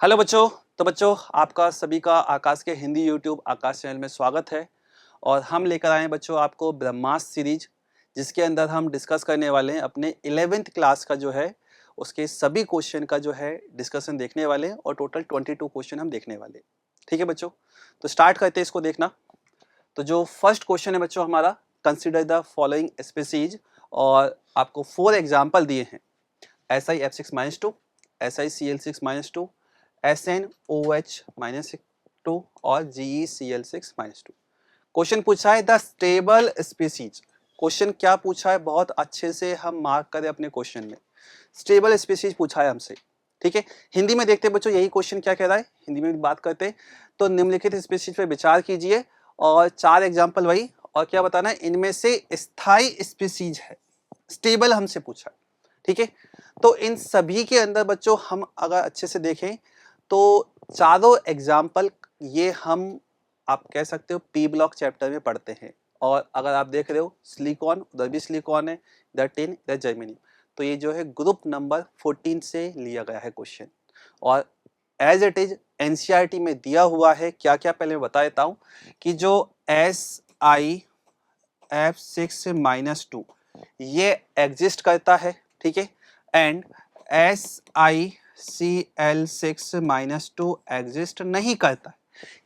Hello बच्चों। तो बच्चों, आपका सभी का आकाश के हिंदी यूट्यूब आकाश चैनल में स्वागत है। और हम लेकर आए हैं बच्चों आपको ब्रह्मास्त्र सीरीज, जिसके अंदर हम डिस्कस करने वाले हैं अपने 11th क्लास का जो है उसके सभी क्वेश्चन का जो है डिस्कशन देखने वाले हैं। और टोटल 22 क्वेश्चन हम देखने वाले हैं। ठीक है बच्चों, तो स्टार्ट करते हैं इसको देखना। तो जो फर्स्ट क्वेश्चन है बच्चों हमारा, कंसिडर द फॉलोइंग स्पीसीज। और आपको 4 एग्जाम्पल दिए हैं, SiF6-2, SiCl6-2, SnOH-2 और GeCl6-2। क्वेश्चन पूछा है द स्टेबल स्पीसीज। क्वेश्चन क्या पूछा है, बहुत अच्छे से हम मार्क करें अपने क्वेश्चन में। स्टेबल स्पीसीज पूछा है हमसे। ठीक है, हिंदी में देखते बच्चों यही क्वेश्चन क्या कह रहा है, हिंदी में बात करते। तो निम्नलिखित स्पीसीज पे विचार कीजिए और 4 एग्जाम्पल वही, और क्या बताना है, इनमें से स्थायी स्पीसीज है। स्टेबल हमसे पूछा है। ठीक है, तो इन सभी के अंदर बच्चों हम अगर अच्छे से देखें तो चारों एग्जाम्पल ये हम आप कह सकते हो पी ब्लॉक चैप्टर में पढ़ते हैं। और अगर आप देख रहे हो सिलिकॉन, उधर भी सिलिकॉन है, इधर टिन, इधर जर्मेनियम। तो ये जो है ग्रुप नंबर 14 से लिया गया है क्वेश्चन। और एज इट इज एनसीईआरटी में दिया हुआ है। क्या क्या पहले मैं बता देता हूँ कि जो SiF6-2 ये एग्जिस्ट करता है। ठीक है, एंड SiCl6-2 एग्जिस्ट नहीं करता है।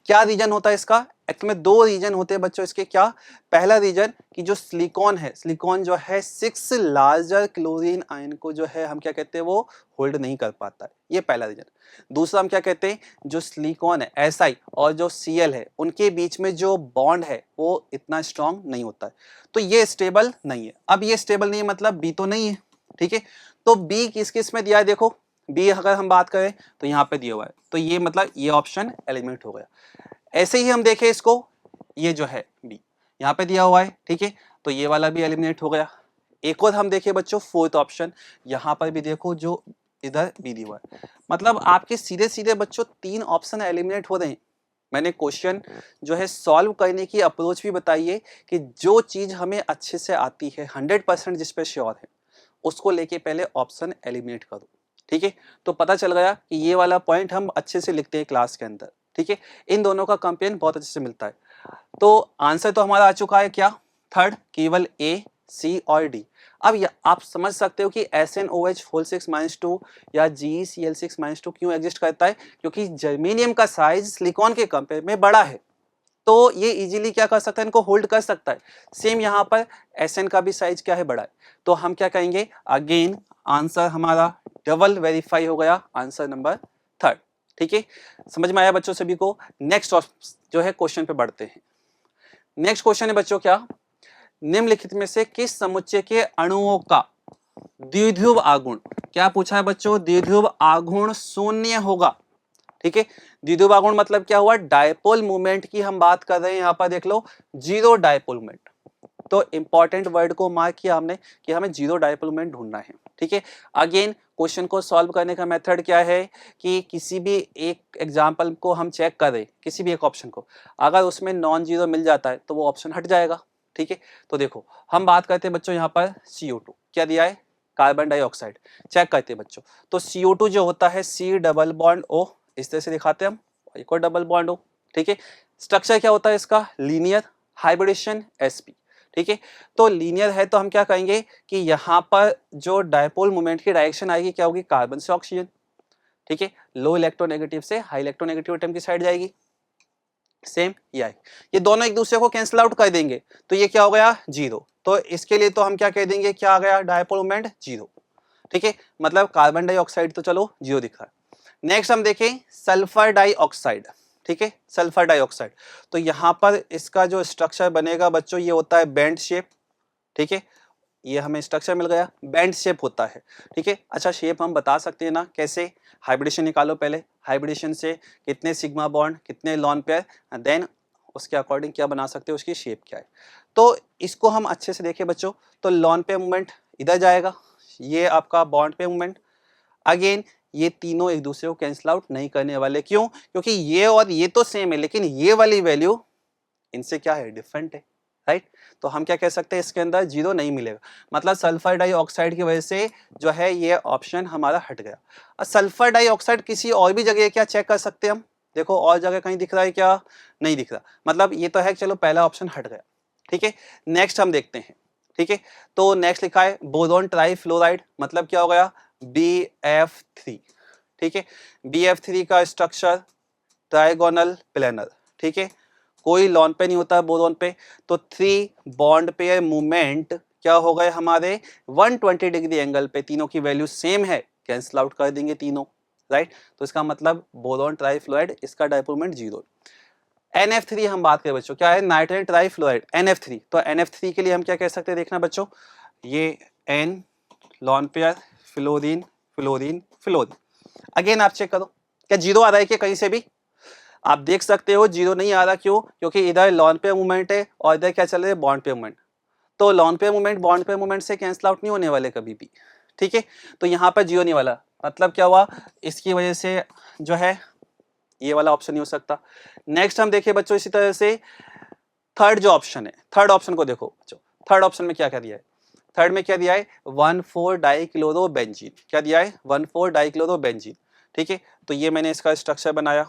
क्या रीजन होता है इसका? एक्चुअली में 2 रीजन होते हैं बच्चों इसके। क्या? पहला रीजन कि जो सिलिकॉन है, सिलिकॉन जो है 6 लार्जर क्लोरीन आयन को जो है हम क्या कहते हैं, वो होल्ड नहीं कर पाता है। ये पहला रीजन। दूसरा हम क्या कहते हैं, जो सिलिकॉन है Si और जो Cl है उनके बीच में जो बॉन्ड है वो इतना स्ट्रांग नहीं होता है। तो ये स्टेबल नहीं है। अब ये स्टेबल नहीं है मतलब बी तो नहीं है। ठीक है, तो बी किस किस में दिया है, देखो बी अगर हम बात करें तो यहाँ पे दिया हुआ है। तो ये मतलब ये ऑप्शन एलिमिनेट हो गया। ऐसे ही हम देखें इसको, ये जो है बी यहाँ पे दिया हुआ है। ठीक है, तो ये वाला भी एलिमिनेट हो गया। एक और हम देखें बच्चों फोर्थ ऑप्शन, यहाँ पर भी देखो जो इधर बी दिया हुआ है। मतलब आपके सीधे सीधे बच्चों 3 ऑप्शन एलिमिनेट हो रहे हैं। मैंने क्वेश्चन जो है सॉल्व करने की अप्रोच भी बताई है कि जो चीज हमें अच्छे से आती है, 100% जिस पे श्योर है, उसको लेके पहले ऑप्शन एलिमिनेट करो। ठीक है, तो पता चल गया कि ये वाला पॉइंट हम अच्छे से लिखते हैं क्लास के अंदर। ठीक है, इन दोनों का कंपेयर बहुत अच्छे से मिलता है। तो आंसर तो हमारा आ चुका है क्या, थर्ड, केवल ए, सी और डी। अब आप समझ सकते हो कि SnOH-6-2 या GeCl6-2 क्यों एग्जिस्ट करता है, क्योंकि जर्मेनियम का साइज सिलिकॉन के कंपेयर में बड़ा है। तो ये इजीली क्या कर सकता है, इनको होल्ड कर सकता है। सेम यहाँ पर Sn का भी साइज क्या है, बड़ा है। तो हम क्या कहेंगे, अगेन आंसर हमारा डबल वेरीफाई हो गया, आंसर नंबर थर्ड। ठीक है, समझ में आया बच्चों सभी को। नेक्स्ट जो है क्वेश्चन पे बढ़ते हैं। नेक्स्ट क्वेश्चन है बच्चों क्या, निम्नलिखित में से किस समुच्चय के अणुओं का द्विध्रुव आघूर्ण, क्या पूछा है बच्चों, द्विध्रुव आघूर्ण शून्य होगा। ठीक है, द्विध्रुव आघूर्ण मतलब क्या हुआ, डायपोल मूवमेंट की हम बात कर रहे हैं। यहाँ पर देख लो जीरो डायपोल मूवमेंट। तो इंपॉर्टेंट वर्ड को मार्क किया हमने कि हमें जीरो डायपोल मूवमेंट ढूंढना है। ठीक है, अगेन क्वेश्चन को सॉल्व करने का मेथड क्या है कि किसी भी एक एग्जांपल को हम चेक करें, किसी भी एक ऑप्शन को, अगर उसमें नॉन जीरो मिल जाता है तो वो ऑप्शन हट जाएगा। ठीक है, तो देखो हम बात करते हैं बच्चों यहाँ पर CO2 क्या दिया है, कार्बन डाइऑक्साइड। चेक करते हैं बच्चों, तो CO2 जो होता है C डबल बॉन्ड O, इस तरह से दिखाते हैं हम, एक और डबल बॉन्ड O। ठीक है, स्ट्रक्चर क्या होता है इसका, लीनियर हाइब्रिडेशन sp। ठीक है, तो लीनियर है तो हम क्या कहेंगे कि यहाँ पर जो डायपोल मोमेंट की डायरेक्शन आएगी क्या होगी, कार्बन से ऑक्सीजन। ठीक है, लो इलेक्ट्रोनेगेटिव से हाई इलेक्ट्रोनेगेटिव एटम की साइड जाएगी। सेम ये आएगी, ये दोनों एक दूसरे को कैंसिल आउट कर देंगे तो ये क्या हो गया, जीरो। तो इसके लिए तो हम क्या कह देंगे, क्या आ गया, डायपोल मोमेंट जीरो। ठीक है, मतलब कार्बन डाइऑक्साइड तो चलो जीरो दिख रहा है। नेक्स्ट हम देखें सल्फर डाइऑक्साइड। ठीक है, सल्फर डाइऑक्साइड, तो यहाँ पर इसका जो स्ट्रक्चर बनेगा बच्चों ये होता है बैंड शेप। ठीक है, ये हमें स्ट्रक्चर मिल गया, बैंड शेप होता है। ठीक है, अच्छा शेप हम बता सकते हैं ना कैसे, हाइब्रिडेशन निकालो पहले, हाइब्रिडेशन से कितने सिग्मा बॉन्ड, कितने लॉन पेयर, देन उसके अकॉर्डिंग क्या बना सकते हैं, उसकी शेप क्या है। तो इसको हम अच्छे से देखें बच्चों, तो लॉन पे मूवमेंट इधर जाएगा, ये आपका बॉन्ड पे मूवमेंट। अगेन ये तीनों एक दूसरे को कैंसिल आउट नहीं करने वाले, क्यों, क्योंकि ये और ये तो सेम है लेकिन ये वाली वैल्यू इनसे क्या है, डिफरेंट है। राइट। तो हम क्या कह सकते हैं, इसके अंदर जीरो नहीं मिलेगा, मतलब सल्फर डाइऑक्साइड की वजह से जो है ये ऑप्शन हमारा हट गया। और सल्फर डाइऑक्साइड किसी और भी जगह क्या चेक कर सकते हैं हम, देखो और जगह कहीं दिख रहा है क्या, नहीं दिख रहा, मतलब ये तो है चलो पहला ऑप्शन हट गया। ठीक है, नेक्स्ट हम देखते हैं। ठीक है, तो नेक्स्ट लिखा है बोरोन ट्राइफ्लोराइड, मतलब क्या हो गया, BF3। ठीक है, BF3 का स्ट्रक्चर ट्राइगोनल प्लेनर। ठीक है, कोई लॉन पे नहीं होता बोरोन पे, तो 3 बॉन्ड पेयर मूवमेंट क्या हो गए हमारे 120 डिग्री एंगल पे, तीनों की वैल्यू सेम है, कैंसिल आउट कर देंगे तीनों, राइट। तो इसका मतलब बोरोन ट्राइफ्लोराइड, इसका डायपोल मोमेंट जीरो। NF3 हम बात करें बच्चों, क्या है, नाइट्रोजन ट्राइफ्लोराइड NF3। तो NF3 के लिए हम क्या कह सकते हैं, देखना बच्चों, ये N lone pair fluorine fluorine fluorine. Again आप चेक करो क्या जीरो आ रहा है क्या कहीं से भी, आप देख सकते हो जीरो नहीं आ रहा, क्यों, क्योंकि इधर लॉन पेयर मूवमेंट है और इधर क्या चल रहा है, बॉन्ड पेयर मूवमेंट। तो lone pair movement bond pair movement से कैंसिल आउट नहीं होने वाले कभी भी। ठीक है, तो यहाँ पर जीरो नहीं वाला, मतलब क्या हुआ, इसकी वजह से जो है ये वाला ऑप्शन नहीं हो सकता। नेक्स्ट हम देखिए बच्चों, इसी तरह से थर्ड जो ऑप्शन है, थर्ड ऑप्शन को देखो बच्चों, थर्ड ऑप्शन में क्या क्या दिया है, थर्ड में क्या दिया है 1,4 डाइक्लोरोबेंजीन, क्या दिया है 1,4 डाइक्लोरोबेंजीन। ठीक है, तो ये मैंने इसका स्ट्रक्चर बनाया।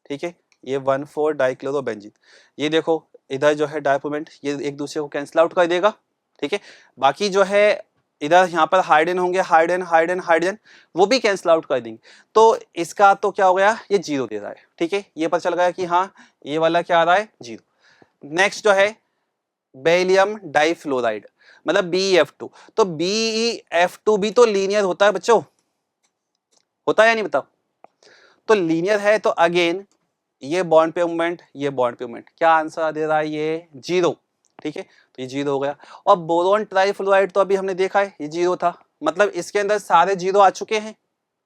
ठीक है, ये 1,4 डाइक्लोरोबेंजीन, ये देखो इधर जो है डायपोमेंट, ये एक दूसरे को कैंसिल आउट कर देगा। ठीक है, बाकी जो है इधर यहाँ पर हाइड्रोजन होंगे, हाइड्रोजन हाइड्रोजन हाइड्रोजन, वो भी कैंसिल आउट कर देंगे। तो इसका तो क्या हो गया, ये जीरो दे रहा है। ठीक है, ये पता चल गया कि हाँ ये वाला क्या आ रहा है, जीरो। नेक्स्ट जो है बेरिलियम डाइफ्लोराइड, मतलब BeF2। तो BeF2 भी तो लीनियर होता है बच्चों, होता है या नहीं बताओ, तो लीनियर है, तो अगेन ये बॉन्ड पे मूवमेंट, ये बॉन्ड पे मूवमेंट, क्या आंसर दे रहा है, ये जीरो। ठीक है, तो ये जीरो हो गया। और बोरोन ट्राइफ्लोराइड तो अभी हमने देखा है ये जीरो था, मतलब इसके अंदर सारे जीरो आ चुके हैं,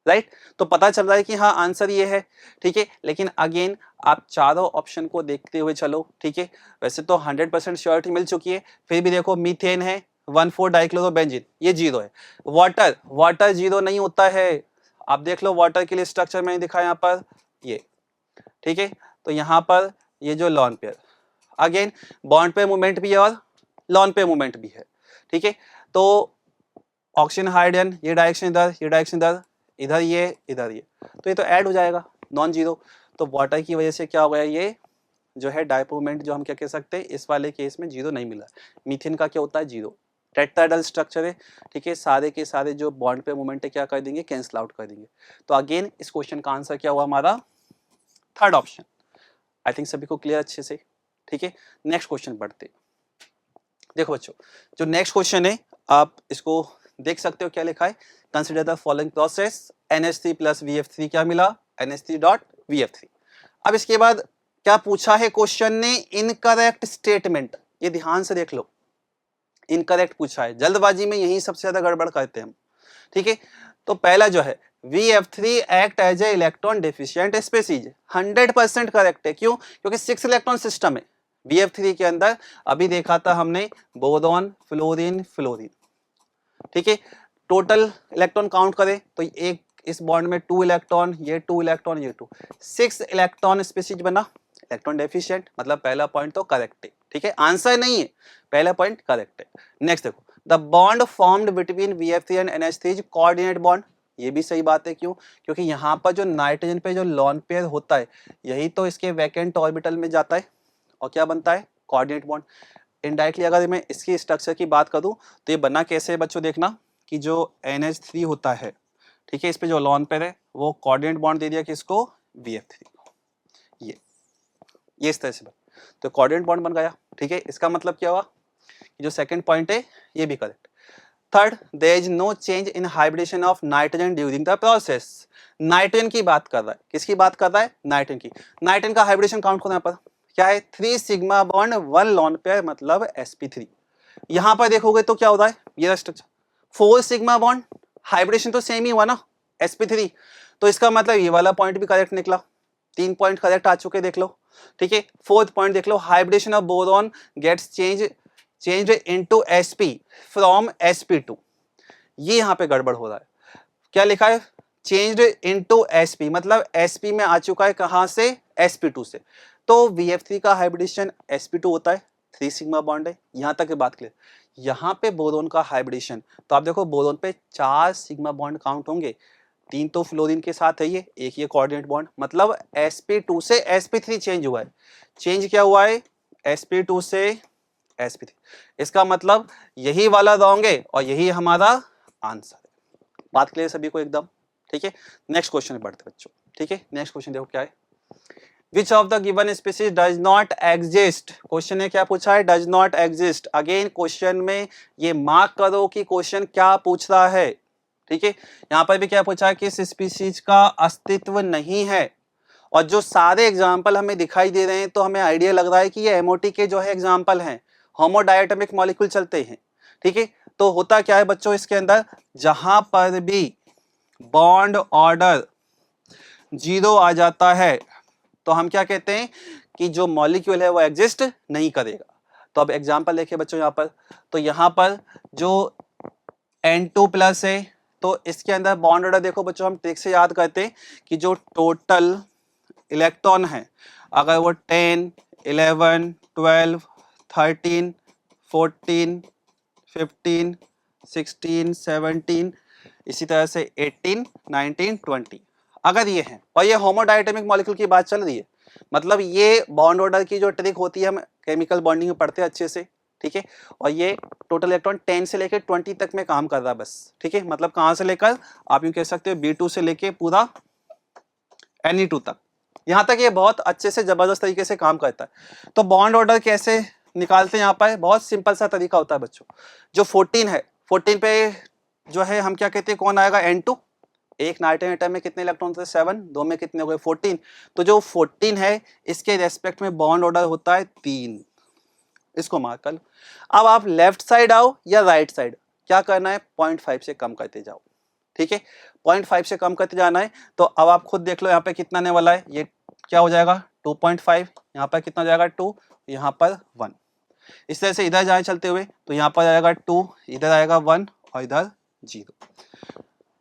राइट। तो पता चल रहा है कि हाँ आंसर ये है। ठीक है, लेकिन अगेन आप चारों ऑप्शन को देखते हुए चलो। ठीक है, वैसे तो 100% श्योरिटी मिल चुकी है, फिर भी देखो मीथेन है 1,4 डाइक्लोरोबेंजीन, ये जीरो है। वाटर, वाटर जीरो नहीं होता है, आप देख लो वाटर के लिए स्ट्रक्चर मैंने दिखा यहाँ पर ये। ठीक है, तो यहाँ पर ये जो लॉन पेयर, अगेन बॉन्ड पे मूवमेंट भी है और लॉन पे मूवमेंट भी है। ठीक है, तो ऑक्सीजन हाइड्रोजन, ये डायरेक्शन इधर, ये डायरेक्शन इधर, इधर ये इधर ये, तो ये तो ऐड हो जाएगा नॉन जीरो। तो वाटर की वजह से क्या हो गया, ये जो है डायपोल मोमेंट जो हम क्या कह सकते हैं, इस वाले केस में जीरो नहीं मिला। मीथेन का क्या होता है, जीरो, टेट्राहेड्रल स्ट्रक्चर है। ठीक है, सारे के सारे जो बॉन्ड पे मूवमेंट है क्या कर देंगे, कैंसिल आउट कर देंगे। तो अगेन इस क्वेश्चन का आंसर क्या हुआ हमारा, थर्ड ऑप्शन। आई थिंक सभी को क्लियर अच्छे से। ठीक है, नेक्स्ट क्वेश्चन पढ़ते हैं। देखो बच्चों, जो नेक्स्ट क्वेश्चन है आप इसको देख सकते हो, क्या लिखा है, consider the following process, NH3 plus VF3 क्या मिला, NH3 डॉट VF3। अब इसके बाद क्या पूछा है क्वेश्चन ने, इनकरेक्ट स्टेटमेंट, ये ध्यान से देख लो, इनकरेक्ट पूछा है, जल्दबाजी में यही सबसे ज्यादा गड़बड़ करते हैं हम। ठीक है, तो पहला जो है VF3 act as a electron deficient species, 100% correct है, क्यों, क्योंकि 6 इलेक्ट्रॉन सिस्टम है VF3 के अंदर। अभी देखा था हमने बोरोन फ्लोरीन फ्लोरीन। ठीक है, टोटल इलेक्ट्रॉन काउंट करें तो एक इस बॉन्ड में 2 इलेक्ट्रॉन, ये 2 इलेक्ट्रॉन, ये 2, 6 इलेक्ट्रॉन स्पीसीज बना, इलेक्ट्रॉन डेफिशिएंट, मतलब पहला पॉइंट तो करेक्ट है। ठीक है, आंसर नहीं है, पहला पॉइंट करेक्ट है। नेक्स्ट देखो, the bond formed between VF3 and NH3 is coordinate bond, ये भी सही बात है, क्यों, क्योंकि यहाँ पर जो नाइट्रोजन पे जो लॉन पेयर होता है यही तो इसके वैकेंट ऑर्बिटल में जाता है और क्या बनता है, कोऑर्डिनेट बॉन्ड। इनडायरेक्टली अगर मैं इसकी स्ट्रक्चर की बात करूं तो ये बना कैसे है बच्चों, देखना कि जो NH3 होता है, ठीक है, इस पे जो लॉन पेयर है वो कोऑर्डिनेट बॉन्ड दे दिया किसको, VF3 को, ये इस तरह से बन, तो कोऑर्डिनेट बॉन्ड बन गया। ठीक है, इसका मतलब क्या हुआ कि जो सेकंड पॉइंट है ये भी correct. Third, there is no change in hybridization of nitrogen during the process, nitrogen की बात कर रहा है, किसकी बात कर रहा है, नाइट्रोजन की। नाइट्रोजन का हाइब्रिडेशन काउंट करो, यहाँ पर क्या है, 3 सिग्मा बॉन्ड 1 लॉन पेयर, मतलब sp3। यहां पर देखोगे तो क्या होता है, ये स्ट्रक्चर 4 सिग्मा बॉन्ड, हाइब्रिडेशन तो सेम ही हुआ ना sp3, तो इसका मतलब ये वाला पॉइंट भी करेक्ट निकला। 3 पॉइंट करेक्ट आ चुके, देख लो। ठीक है, फोर्थ पॉइंट देख लो, hybridisation of boron gets changed into sp from sp2, ये यहां पे गड़बड़ हो रहा है। क्या लिखा है, चेंज्ड इनटू sp, मतलब sp में आ चुका है कहां से, sp2 से। तो VF3 का हाइब्रिडेशन sp2 होता है, 3 सिग्मा बॉन्ड है, यहाँ तक की बात क्लियर। यहाँ पे बोरोन का हाइब्रिडेशन, तो आप देखो बोरोन पे 4 सिग्मा बॉन्ड काउंट होंगे, 3 तो फ्लोरीन के साथ है, ये एक ये कोऑर्डिनेट बॉन्ड, मतलब sp2 से sp3 चेंज हुआ है। चेंज क्या हुआ है? sp2 से sp3। इसका मतलब यही वाला रॉन्ग है और यही हमारा आंसर है। बात क्लियर सभी को एकदम? ठीक है, नेक्स्ट क्वेश्चन में बढ़ते बच्चों। ठीक है, नेक्स्ट क्वेश्चन देखो क्या है। Which of the given species does not exist? Question ने क्या पूछा है? Does not exist। Again question में ये मार्क करो कि क्वेश्चन क्या पूछ रहा है। ठीक है, यहाँ पर भी क्या पूछा है कि इस स्पीसीज का अस्तित्व नहीं है। और जो सारे एग्जाम्पल हमें दिखाई दे रहे हैं तो हमें आइडिया लग रहा है कि ये एमओटी के जो है एग्जाम्पल हैं, होमोडायटमिक मॉलिक्यूल चलते हैं। ठीक है, तो होता क्या है बच्चों इसके अंदर, जहां पर भी बॉन्ड ऑर्डर 0 आ जाता है तो हम क्या कहते हैं कि जो मॉलिक्यूल है वो एग्जिस्ट नहीं करेगा। तो अब एग्जाम्पल देखिए बच्चों यहाँ पर, तो यहाँ पर जो N2+ है तो इसके अंदर बॉन्ड ऑर्डर देखो बच्चों, हम ट्रिक से याद करते हैं कि जो टोटल इलेक्ट्रॉन है अगर वो 10, 11, 12, 13, 14, 15, 16, 17, इसी तरह से 18, 19, 20 अगर ये है, और ये होमोडायटमिक मॉलिक्यूल की बात चल रही है, मतलब ये बॉन्ड ऑर्डर की जो ट्रिक होती है हम केमिकल बॉन्डिंग में पढ़ते हैं अच्छे से। ठीक है, और ये टोटल इलेक्ट्रॉन 10 से लेकर 20 तक में काम कर रहा है बस। ठीक है, मतलब कहां से लेकर आप यूं कह सकते हो B2 से लेके पूरा Ne2 तक, यहां तक ये बहुत अच्छे से जबरदस्त तरीके से काम करता है। तो बॉन्ड ऑर्डर कैसे निकालते हैं यहाँ पर? बहुत सिंपल सा तरीका होता है बच्चों। जो 14 है, 14 पे जो है हम क्या कहते हैं, कौन आएगा? N2। एक नाइट्रोजन एटम में कितने इलेक्ट्रॉन थे? 7, दो में कितने हो गए? 14। तो जो 14 है इसके रेस्पेक्ट में बॉन्ड ऑर्डर होता है 3, इसको मार्क कर लो। अब आप लेफ्ट साइड आओ या राइट साइड, क्या करना है? 0.5 से कम करते जाओ। ठीक है, 0.5 से कम करते जाना है। तो अब आप खुद देख लो यहाँ पे कितना आने वाला है, ये क्या हो जाएगा? 2.5, यहाँ पर कितना हो जाएगा? 2, यहाँ पर 1। इस तरह से इधर जाए चलते हुए तो यहाँ पर आएगा 2, इधर आएगा 1 और इधर 0।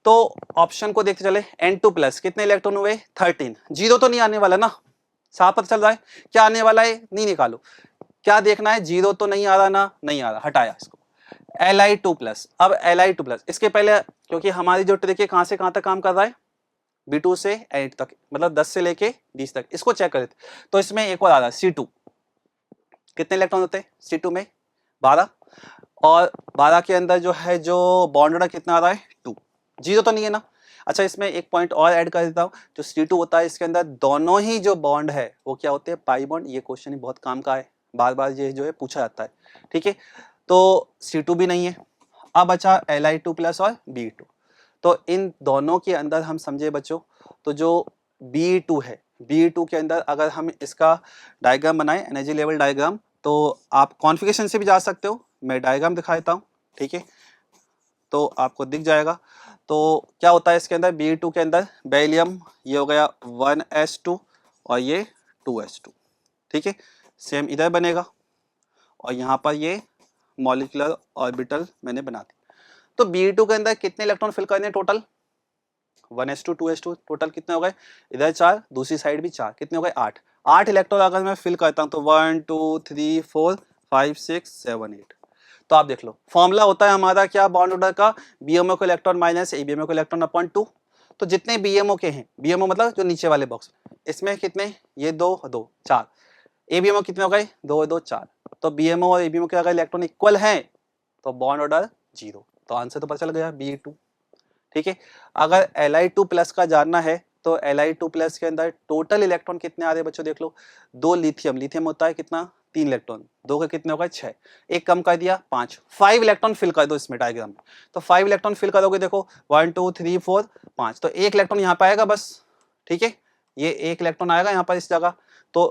तो ऑप्शन को देखते चले, N2+ कितने इलेक्ट्रॉन हुए? 13। 0 तो नहीं आने वाला ना, साफ पता चल रहा है। क्या आने वाला है? नहीं निकालो, क्या देखना है? 0 तो नहीं आ रहा ना, नहीं आ रहा, हटाया इसको। Li2+, अब Li2+, इसके पहले क्योंकि हमारी जो ट्रिक है कहां से कहां तक काम कर रहा है? B2 से 8 तक, मतलब 10 से लेके 20 तक, इसको चेक कर लेते। तो इसमें एक और आ रहा है C2, कितने इलेक्ट्रॉन होते हैं C2 में? 12, और 12 के अंदर जो है जो बॉन्ड ऑर्डर कितना आ रहा है? 2। 0 तो नहीं है ना। अच्छा, इसमें एक पॉइंट और ऐड कर देता हूँ, जो C2 होता है इसके अंदर दोनों ही जो बॉन्ड है वो क्या होते हैं? Pi bond. ये क्वेश्चन ही बहुत काम का है, बार बार ये जो है पूछा जाता है। ठीक है, तो C2 भी नहीं है। अब अच्छा Li2+ और B2, तो इन दोनों के अंदर हम समझे बच्चों, तो जो B2 है, B2 के अंदर अगर हम इसका डायग्राम बनाए, एनर्जी लेवल डायग्राम, तो आप कॉन्फ़िगरेशन से भी जा सकते हो, मैं डायग्राम दिखा देता हूँ। ठीक है, तो आपको दिख जाएगा। तो क्या होता है इसके अंदर? B2 के अंदर बेरिलियम, ये हो गया 1s2 और ये 2s2। ठीक है, सेम इधर बनेगा और यहाँ पर ये मॉलिक्यूलर ऑर्बिटल मैंने बना दी। तो B2 के अंदर कितने इलेक्ट्रॉन फिल करने टोटल? 1s2 2s2, टोटल कितने हो गए? इधर 4, दूसरी साइड भी 4, कितने हो गए? 8। 8 इलेक्ट्रॉन अगर मैं फिल करता हूँ तो 1 2 3 4 5 6 7 8। तो आप देख लो, फॉर्मूला होता है हमारा क्या बॉन्ड ऑर्डर का? BMO को इलेक्ट्रॉन माइनस ABMO को इलेक्ट्रॉन अपॉन 2। तो जितने BMO के हैं, BMO मतलब जो नीचे वाले बॉक्स, इसमें कितने? ये 2 2 4। ABMO कितने हो गए? 2 2 4। तो BMO और ABMO के अगर इलेक्ट्रॉन इक्वल हैं तो बॉन्ड ऑर्डर 0। तो आंसर तो पता चल गया, B2। ठीक है, अगर Li2+ का जानना है तो Li2+ के अंदर टोटल इलेक्ट्रॉन कितने आ रहे हैं बच्चों? देख लो, 2 लिथियम, लिथियम होता है कितना? 3 इलेक्ट्रॉन, 2 के कितने हो गए? 6, एक कम कर दिया 5, 5 इलेक्ट्रॉन फिल कर दो इसमें डायग्राम में। तो 5 इलेक्ट्रॉन फिल करोगे, देखो 1 2 3 4 5, तो एक इलेक्ट्रॉन यहाँ पे आएगा बस। ठीक है, ये एक इलेक्ट्रॉन आएगा यहाँ पर इस जगह। तो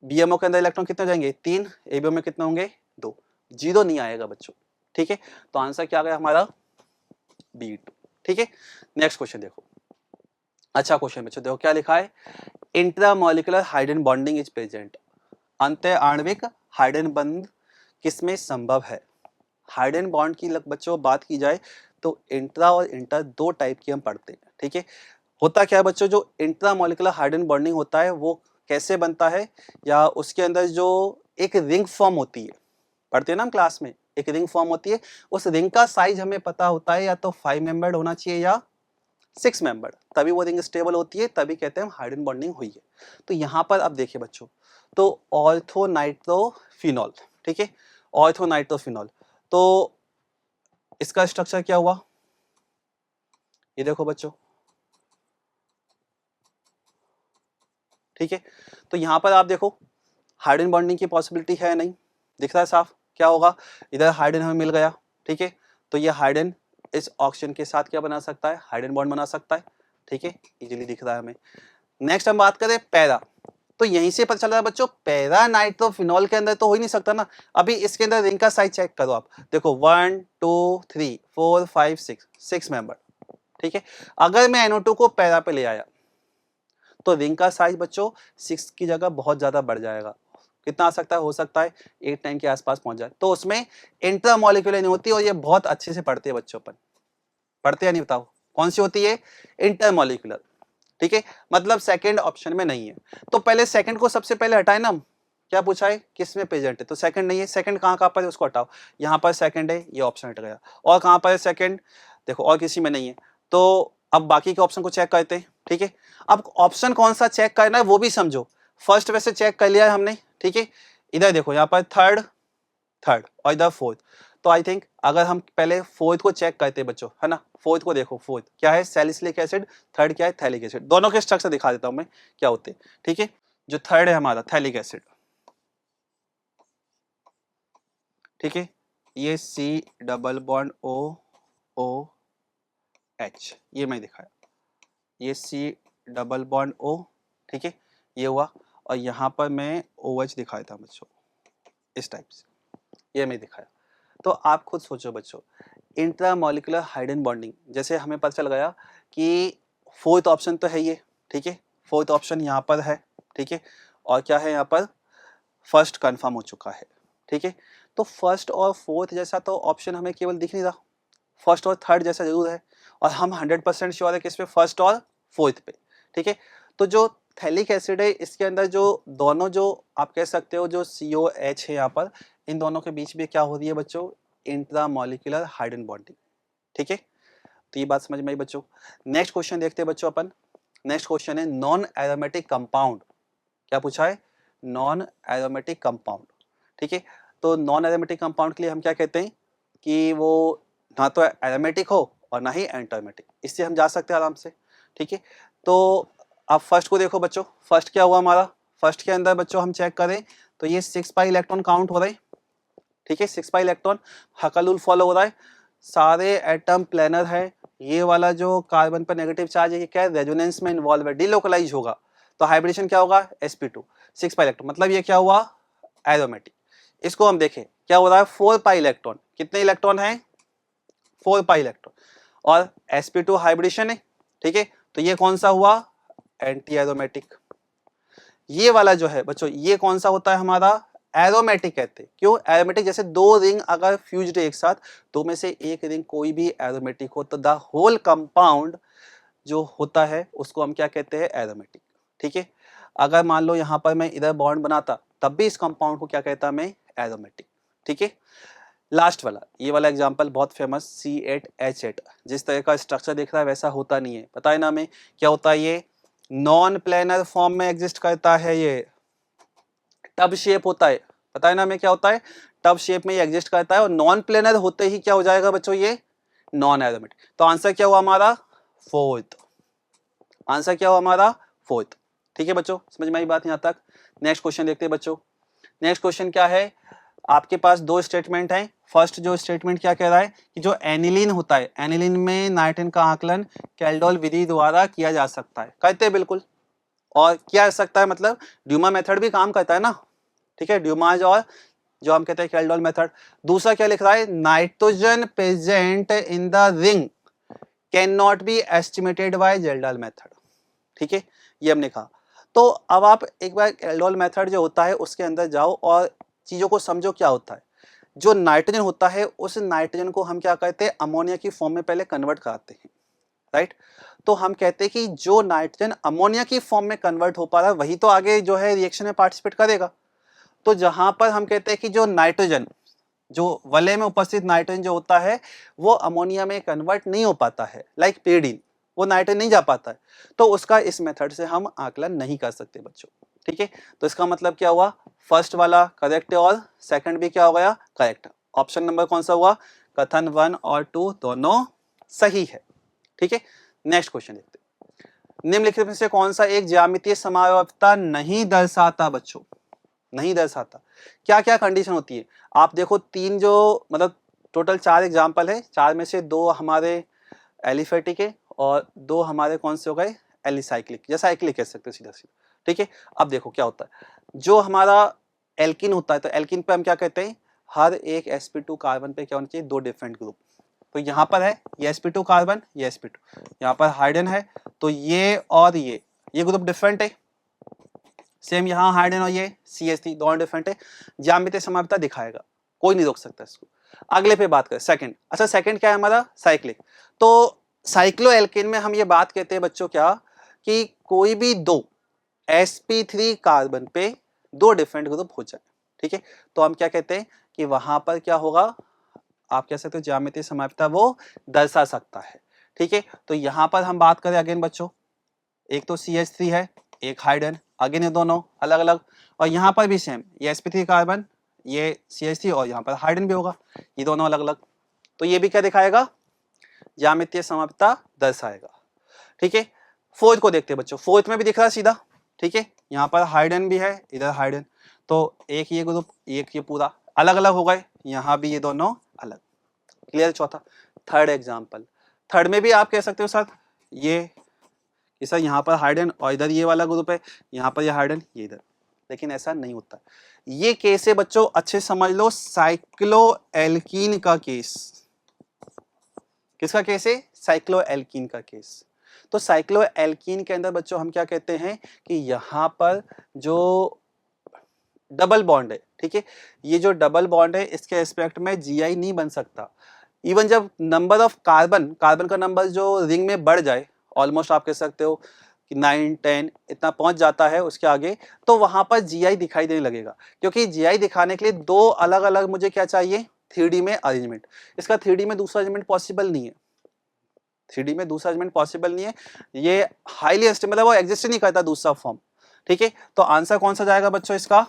BMO के अंदर इलेक्ट्रॉन कितने जाएंगे? 3, ABMO में कितने होंगे? 2। 0 नहीं आएगा बच्चों। ठीक है, तो आंसर क्या आ गया हमारा? B2। ठीक है, नेक्स्ट क्वेश्चन देखो। अच्छा क्वेश्चन बच्चों, देखो क्या लिखा है, intramolecular hydrogen bonding is present. अंत आणविक हाइड्रोजन बंध किसमें संभव है? हाइड्रोजन बॉन्ड की बच्चों बात की जाए तो इंट्रा और इंटर दो टाइप की हम पढ़ते हैं। ठीक है, होता क्या है बच्चों, जो इंट्रामॉलिक्यूलर हाइड्रोजन बॉन्डिंग होता है वो कैसे बनता है, या उसके अंदर जो एक रिंग फॉर्म होती है, पढ़ते हैं ना हम क्लास में, एक रिंग फॉर्म होती है, उस रिंग का साइज हमें पता होता है या तो 5 मेंबर्ड होना चाहिए या 6 मेंबर्ड, तभी वो रिंग स्टेबल होती है, तभी कहते हैं हाइड्रोजन बॉन्डिंग हुई है। तो यहाँ पर अब देखिए बच्चों, तो ऑर्थोनाइट्रोफिनॉल, ठीक है, ऑर्थोनाइट्रोफिनॉल, तो इसका स्ट्रक्चर क्या हुआ, ये देखो बच्चों, ठीक है। तो यहाँ पर आप देखो हाइड्रोजन बॉन्डिंग की पॉसिबिलिटी है नहीं, दिख रहा है साफ, क्या होगा, इधर हाइड्रोजन हमें मिल गया, ठीक है, तो ये हाइड्रोजन इस ऑक्सीजन के साथ क्या बना सकता है, हाइड्रोजन बॉन्ड बना सकता है, ठीक है, इजीली दिख रहा है हमें। नेक्स्ट हम बात करें पैरा, तो यहीं से पता चल रहा है बच्चों, पैरा नाइट्रोफिनॉल के अंदर तो हो ही नहीं सकता ना। अभी इसके अंदर रिंग का साइज चेक करो आप, देखो 1 2 3 4 5 6 मेंबर, ठीक है। अगर मैं NO2 को पैरा पे ले आया तो रिंग का साइज बच्चों 6 की जगह बहुत ज्यादा बढ़ जाएगा, कितना आ सकता है, हो सकता है 8 9 के आसपास पहुंच जाए, तो उसमें इंटरमॉलिक्यूलर नहीं होती, और ये बहुत अच्छे से पढ़ते हैं बच्चों, अपन पढ़ते हैं नहीं, बताओ कौन सी होती है, इंटरमॉलिक्यूलर, ठीक है, मतलब सेकंड ऑप्शन में नहीं है। तो पहले सेकंड को सबसे पहले हटाए ना, क्या पूछा है, किस में प्रेजेंट है, तो सेकंड नहीं है, सेकंड कहाँ पर है उसको हटाओ, यहाँ पर सेकंड है, ये ऑप्शन हट गया, और कहाँ पर है सेकंड, देखो और किसी में नहीं है, तो अब बाकी के ऑप्शन को चेक करते हैं, ठीक है। अब ऑप्शन कौन सा चेक करना है वो भी समझो, फर्स्ट वैसे चेक कर लिया है हमने, ठीक है, इधर देखो यहाँ पर थर्ड थर्ड और इधर फोर्थ, तो आई थिंक अगर हम पहले फोर्थ को चेक करते हैं बच्चों, है ना, फोर्थ को देखो, फोर्थ क्या है, सैलिसिलिक एसिड, थर्ड क्या है, थैलिक एसिड, दोनों के स्ट्रक्चर दिखा देता हूं मैं क्या होते हैं, ठीक है। जो थर्ड है हमारा थैलिक एसिड, ठीक है, ये C डबल बॉन्ड OH, ये मैं दिखाया, ये C डबल बॉन्ड O, ठीक है, ये हुआ, और यहाँ पर मैं OH दिखाया था बच्चों, इस टाइप से, ये मैं दिखाया। तो आप खुद सोचो बच्चों, इंट्रामॉलिक्यूलर हाइड्रोजन बॉन्डिंग, जैसे हमें पता चल गया कि फोर्थ ऑप्शन तो है ये, ठीक है, फोर्थ ऑप्शन यहाँ पर है, ठीक है, और क्या है यहाँ पर, फर्स्ट कंफर्म हो चुका है, ठीक है। तो फर्स्ट और फोर्थ जैसा तो ऑप्शन हमें केवल दिख नहीं रहा, फर्स्ट और थर्ड जैसा जरूर है, और हम 100% श्योर है किस पे, फर्स्ट और फोर्थ पे, ठीक है। तो जो थैलिक एसिड है इसके अंदर जो दोनों, जो आप कह सकते हो जो COH है यहाँ पर, इन दोनों के बीच में क्या हो रही है बच्चों, इंट्रामॉलिक्यूलर हाइड्रोजन बॉन्डिंग, ठीक है। तो ये बात समझ में आई बच्चों। नेक्स्ट क्वेश्चन देखते हैं बच्चों अपन, नेक्स्ट क्वेश्चन है नॉन एरोमेटिक कंपाउंड, क्या पूछा है, नॉन एरोमेटिक कंपाउंड, ठीक है। तो नॉन एरोमेटिक कंपाउंड के लिए हम क्या कहते हैं कि वो ना तो एरोमेटिक हो और ना ही एंटरमेटिक, इससे हम जा सकते हैं आराम से, ठीक है। तो आप फर्स्ट को देखो बच्चों, फर्स्ट क्या हुआ हमारा, फर्स्ट के अंदर बच्चों हम चेक करें तो ये 6 पाई इलेक्ट्रॉन काउंट हो रहे हैं, ठीक है, 6 पाई इलेक्ट्रॉन, हकल रूल फॉलो हो रहा है, सारे एटम प्लेनर है, ये वाला जो कार्बन पर नेगेटिव चार्ज है ये क्या है, रेजोनेंस में इन्वॉल्व है, डिलोकलाइज होगा, तो हाइब्रिडेशन क्या होगा, sp2, 6 पाई इलेक्ट्रॉन, मतलब ये क्या हुआ, एरोमेटिक। इसको हम देखें क्या हो रहा है, 4 पाई इलेक्ट्रॉन, कितने इलेक्ट्रॉन है, 4 पाई इलेक्ट्रॉन, और sp2 हाइब्रिडेशन है, ठीक है, तो ये कौन सा हुआ, एंटी एरोमेटिक। ये वाला जो है बच्चों, ये कौन सा होता है हमारा, एरोमेटिक कहते हैं, क्यों, एरोमेटिक, जैसे दो रिंग अगर फ्यूज्ड एक साथ, दो में से एक रिंग कोई भी एरोमेटिक हो तो द होल कंपाउंड जो होता है उसको हम क्या कहते हैं, एरोमेटिक, ठीक है। अगर मान लो यहाँ पर मैं इधर बॉन्ड बनाता तब भी इस कंपाउंड को क्या कहता मैं, एरोमेटिक, ठीक है। लास्ट वाला, ये वाला एग्जांपल बहुत फेमस, C8H8, जिस तरह का स्ट्रक्चर दिख रहा है वैसा होता नहीं है, पता है ना हमें क्या होता है, ये नॉन प्लेनर फॉर्म में एग्जिस्ट करता है, ये टब शेप होता है, पता है ना हमें क्या होता है, टब शेप में ये एग्जिस्ट करता है, और नॉन प्लेनर होते ही क्या हो जाएगा बच्चों, ये नॉन एरोमेटिक। तो आंसर क्या हुआ हमारा, फोर्थ, आंसर क्या हुआ हमारा, फोर्थ, ठीक है बच्चों, समझ में आई बात यहाँ तक। नेक्स्ट क्वेश्चन देखते हैं बच्चों, नेक्स्ट क्वेश्चन क्या है, आपके पास दो स्टेटमेंट हैं। फर्स्ट जो स्टेटमेंट क्या कह रहा है कि जो एनिलीन होता है, एनिलीन में नाइट्रोजन का आकलन कैल्डोल विधि द्वारा किया जा सकता है, कहते हैं बिल्कुल, और किया जा सकता है मतलब ड्यूमा मेथड भी काम करता है ना, ठीक है, ड्यूमाज और जो हम कहते हैं कैल्डोल मेथड। दूसरा क्या लिख रहा है, nitrogen present in the ring can not be estimated by Kjeldahl method, ठीक है, ये हमने कहा। तो अब आप एक बार कैल्डोल मेथड जो होता है उसके अंदर जाओ और चीजों को समझो क्या होता है। जो नाइट्रोजन होता है उस नाइट्रोजन को हम क्या कहते हैं, अमोनिया की फॉर्म में पहले कन्वर्ट कराते हैं, राइट। तो हम कहते हैं कि जो नाइट्रोजन अमोनिया की फॉर्म में कन्वर्ट हो पा रहा है वही तो आगे जो है रिएक्शन में पार्टिसिपेट करेगा। तो जहां पर हम कहते हैं कि जो नाइट्रोजन, जो वलय में उपस्थित नाइट्रोजन जो होता है वो अमोनिया में कन्वर्ट नहीं हो पाता है, लाइक पेरिडीन, वो नाइट्रोजन नहीं जा पाता है, तो उसका इस मेथड से हम आकलन नहीं कर सकते बच्चों। ठीक है, तो इसका मतलब क्या हुआ, फर्स्ट वाला करेक्ट है और सेकंड भी क्या हो गया, करेक्ट। ऑप्शन नंबर कौन सा हुआ, कथन 1 और 2 दोनों सही है। ठीक है, नेक्स्ट क्वेश्चन देखते हैं। निम्नलिखित में से कौन सा एक ज्यामितीय समव्यवस्था नहीं दर्शाता बच्चों, नहीं दर्शाता। क्या क्या कंडीशन होती है, आप देखो तीन जो मतलब टोटल 4 एग्जाम्पल है, 4 में से 2 हमारे एलिफेटिक है और 2 हमारे कौन से हो गए, एलिसाइक्लिक या साइक्लिक कह सकते हैं सीधा सीधा। ठीक है, अब देखो क्या होता है, जो हमारा एल्किन होता है तो एल्किन पे हम क्या कहते हैं, हर एक sp2 कार्बन पे क्या होना चाहिए, 2 डिफरेंट ग्रुप। तो यहाँ पर है ये sp2 कार्बन, ये sp2, यहाँ पर हाइड्रोजन है तो ये और ये ग्रुप डिफरेंट है। सेम यहाँ हाइड्रोजन और ये CH3 दोनों डिफरेंट है, ज्यामितीय समरूपता दिखाएगा, कोई नहीं रोक सकता इसको। अगले पे बात करें सेकंड। अच्छा सेकंड क्या है हमारा, साइक्लिक। तो साइक्लोएल्केन में हम ये बात कहते हैं बच्चों क्या, कि कोई भी 2 sp3 कार्बन पे 2 डिफरेंट ग्रुप हो जाए। ठीक है, तो हम क्या कहते हैं कि वहां पर क्या होगा, आप कह सकते हो ज्यामितीय समरूपता वो दर्शा सकता है। ठीक है, तो यहां पर हम बात करें अगेन बच्चों, एक तो CH3 है, एक हाइड्रोजन, अगेन ये दोनों अलग अलग, और यहाँ पर भी सेम, ये sp3 कार्बन, ये CH3 और यहाँ पर हाइड्रोजन भी होगा, ये दोनों अलग अलग। तो ये भी क्या दिखाएगा, ज्यामितीय समरूपता दर्शाएगा। ठीक है, फोर्थ को देखते हैं बच्चों, फोर्थ में भी दिख रहा है सीधा। ठीक है, यहाँ पर हाइड्रोजन भी है, इधर हाइड्रोजन, तो एक ये ग्रुप, एक ये पूरा अलग अलग हो गए, यहाँ भी ये दोनों अलग। क्लियर। चौथा, थर्ड एग्जाम्पल, थर्ड में भी आप कह सकते हो सर ये सर यहाँ पर हाइड्रोजन और इधर ये वाला ग्रुप है, यहाँ पर ये हाइड्रोजन ये इधर, लेकिन ऐसा नहीं होता। ये केस है बच्चों, अच्छे समझ लो, साइक्लोएल्कीन का केस। किसका केस है, साइक्लोएल्कीन का केस। तो साइक्लोएल्कीन के अंदर बच्चों हम क्या कहते हैं कि यहाँ पर जो डबल बॉन्ड है, ठीक है, ये जो डबल बॉन्ड है इसके एस्पेक्ट में GI नहीं बन सकता। इवन जब नंबर ऑफ कार्बन का नंबर जो रिंग में बढ़ जाए, ऑलमोस्ट आप कह सकते हो कि 9 10 इतना पहुंच जाता है उसके आगे, तो वहां पर GI दिखाई देने लगेगा, क्योंकि GI दिखाने के लिए 2 अलग अलग मुझे क्या चाहिए, 3D में अरेंजमेंट। इसका 3D में दूसरा अरेंजमेंट पॉसिबल नहीं है, 3D में दूसरा अरेंजमेंट पॉसिबल नहीं है, ये हाईली मतलब वो एग्जिस्ट नहीं करता दूसरा फॉर्म। ठीक है, तो आंसर कौन सा जाएगा बच्चों इसका,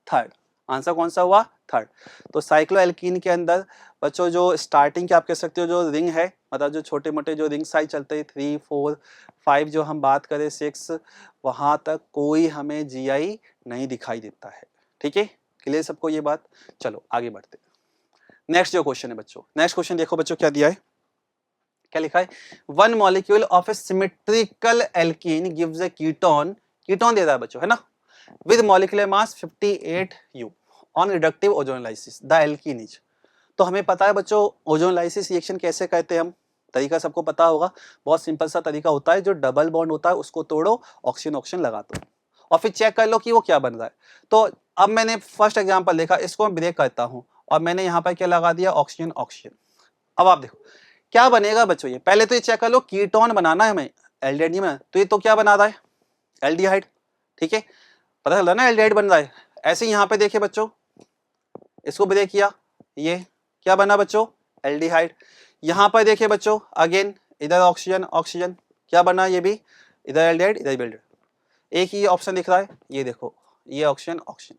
थर्ड। आंसर कौन सा हुआ, थर्ड। तो साइक्लोएल्कीन के अंदर बच्चों जो स्टार्टिंग के आप कह सकते हो जो रिंग है, मतलब जो छोटे मोटे जो रिंग साइज चलते हैं 3 4 5, जो हम बात करें 6, वहां तक कोई हमें GI नहीं दिखाई देता है। ठीक है, क्लियर सबको ये बात। चलो आगे बढ़ते हैं। नेक्स्ट जो क्वेश्चन है बच्चों, नेक्स्ट क्वेश्चन देखो बच्चों क्या दिया है, क्या लिखा है, 1 molecule of a symmetrical alkene gives a ketone, ketone दे रहा है बच्चों है ना, with molecular mass 58U on reductive ozonolysis the alkene is। तो हमें पता है बच्चों ओजोनलाइसिस रिएक्शन कैसे कहते हैं हम, तरीका सबको पता होगा, बहुत सिंपल सा तरीका होता है, जो डबल बॉन्ड होता है उसको तोड़ो, ऑक्सीजन लगा दो और फिर चेक कर लो कि वो क्या बन रहा है। तो अब मैंने फर्स्ट एग्जांपल देखा, इसको मैं ब्रेक करता हूं और मैंने यहाँ पर क्या लगा दिया, ऑक्सीजन। अब आप देखो क्या बनेगा बच्चों, ये पहले तो ये चेक कर लो, कीटोन बनाना है हमें, एल्डिहाइड नहीं बना, तो ये तो क्या बना रहा है, एल्डिहाइड। ठीक है, पता चला ना एल्डिहाइड बन रहा है। ऐसे ही यहाँ पे देखिए बच्चों, इसको ब्रेक किया, ये क्या बना बच्चों, एल्डिहाइड। यहाँ पर देखिए बच्चों अगेन, इधर ऑक्सीजन क्या बना, ये भी इधर एल्डिहाइड इधर एल्डिहाइड, एक ही ऑप्शन दिख रहा है, ये देखो ये ऑक्सीजन,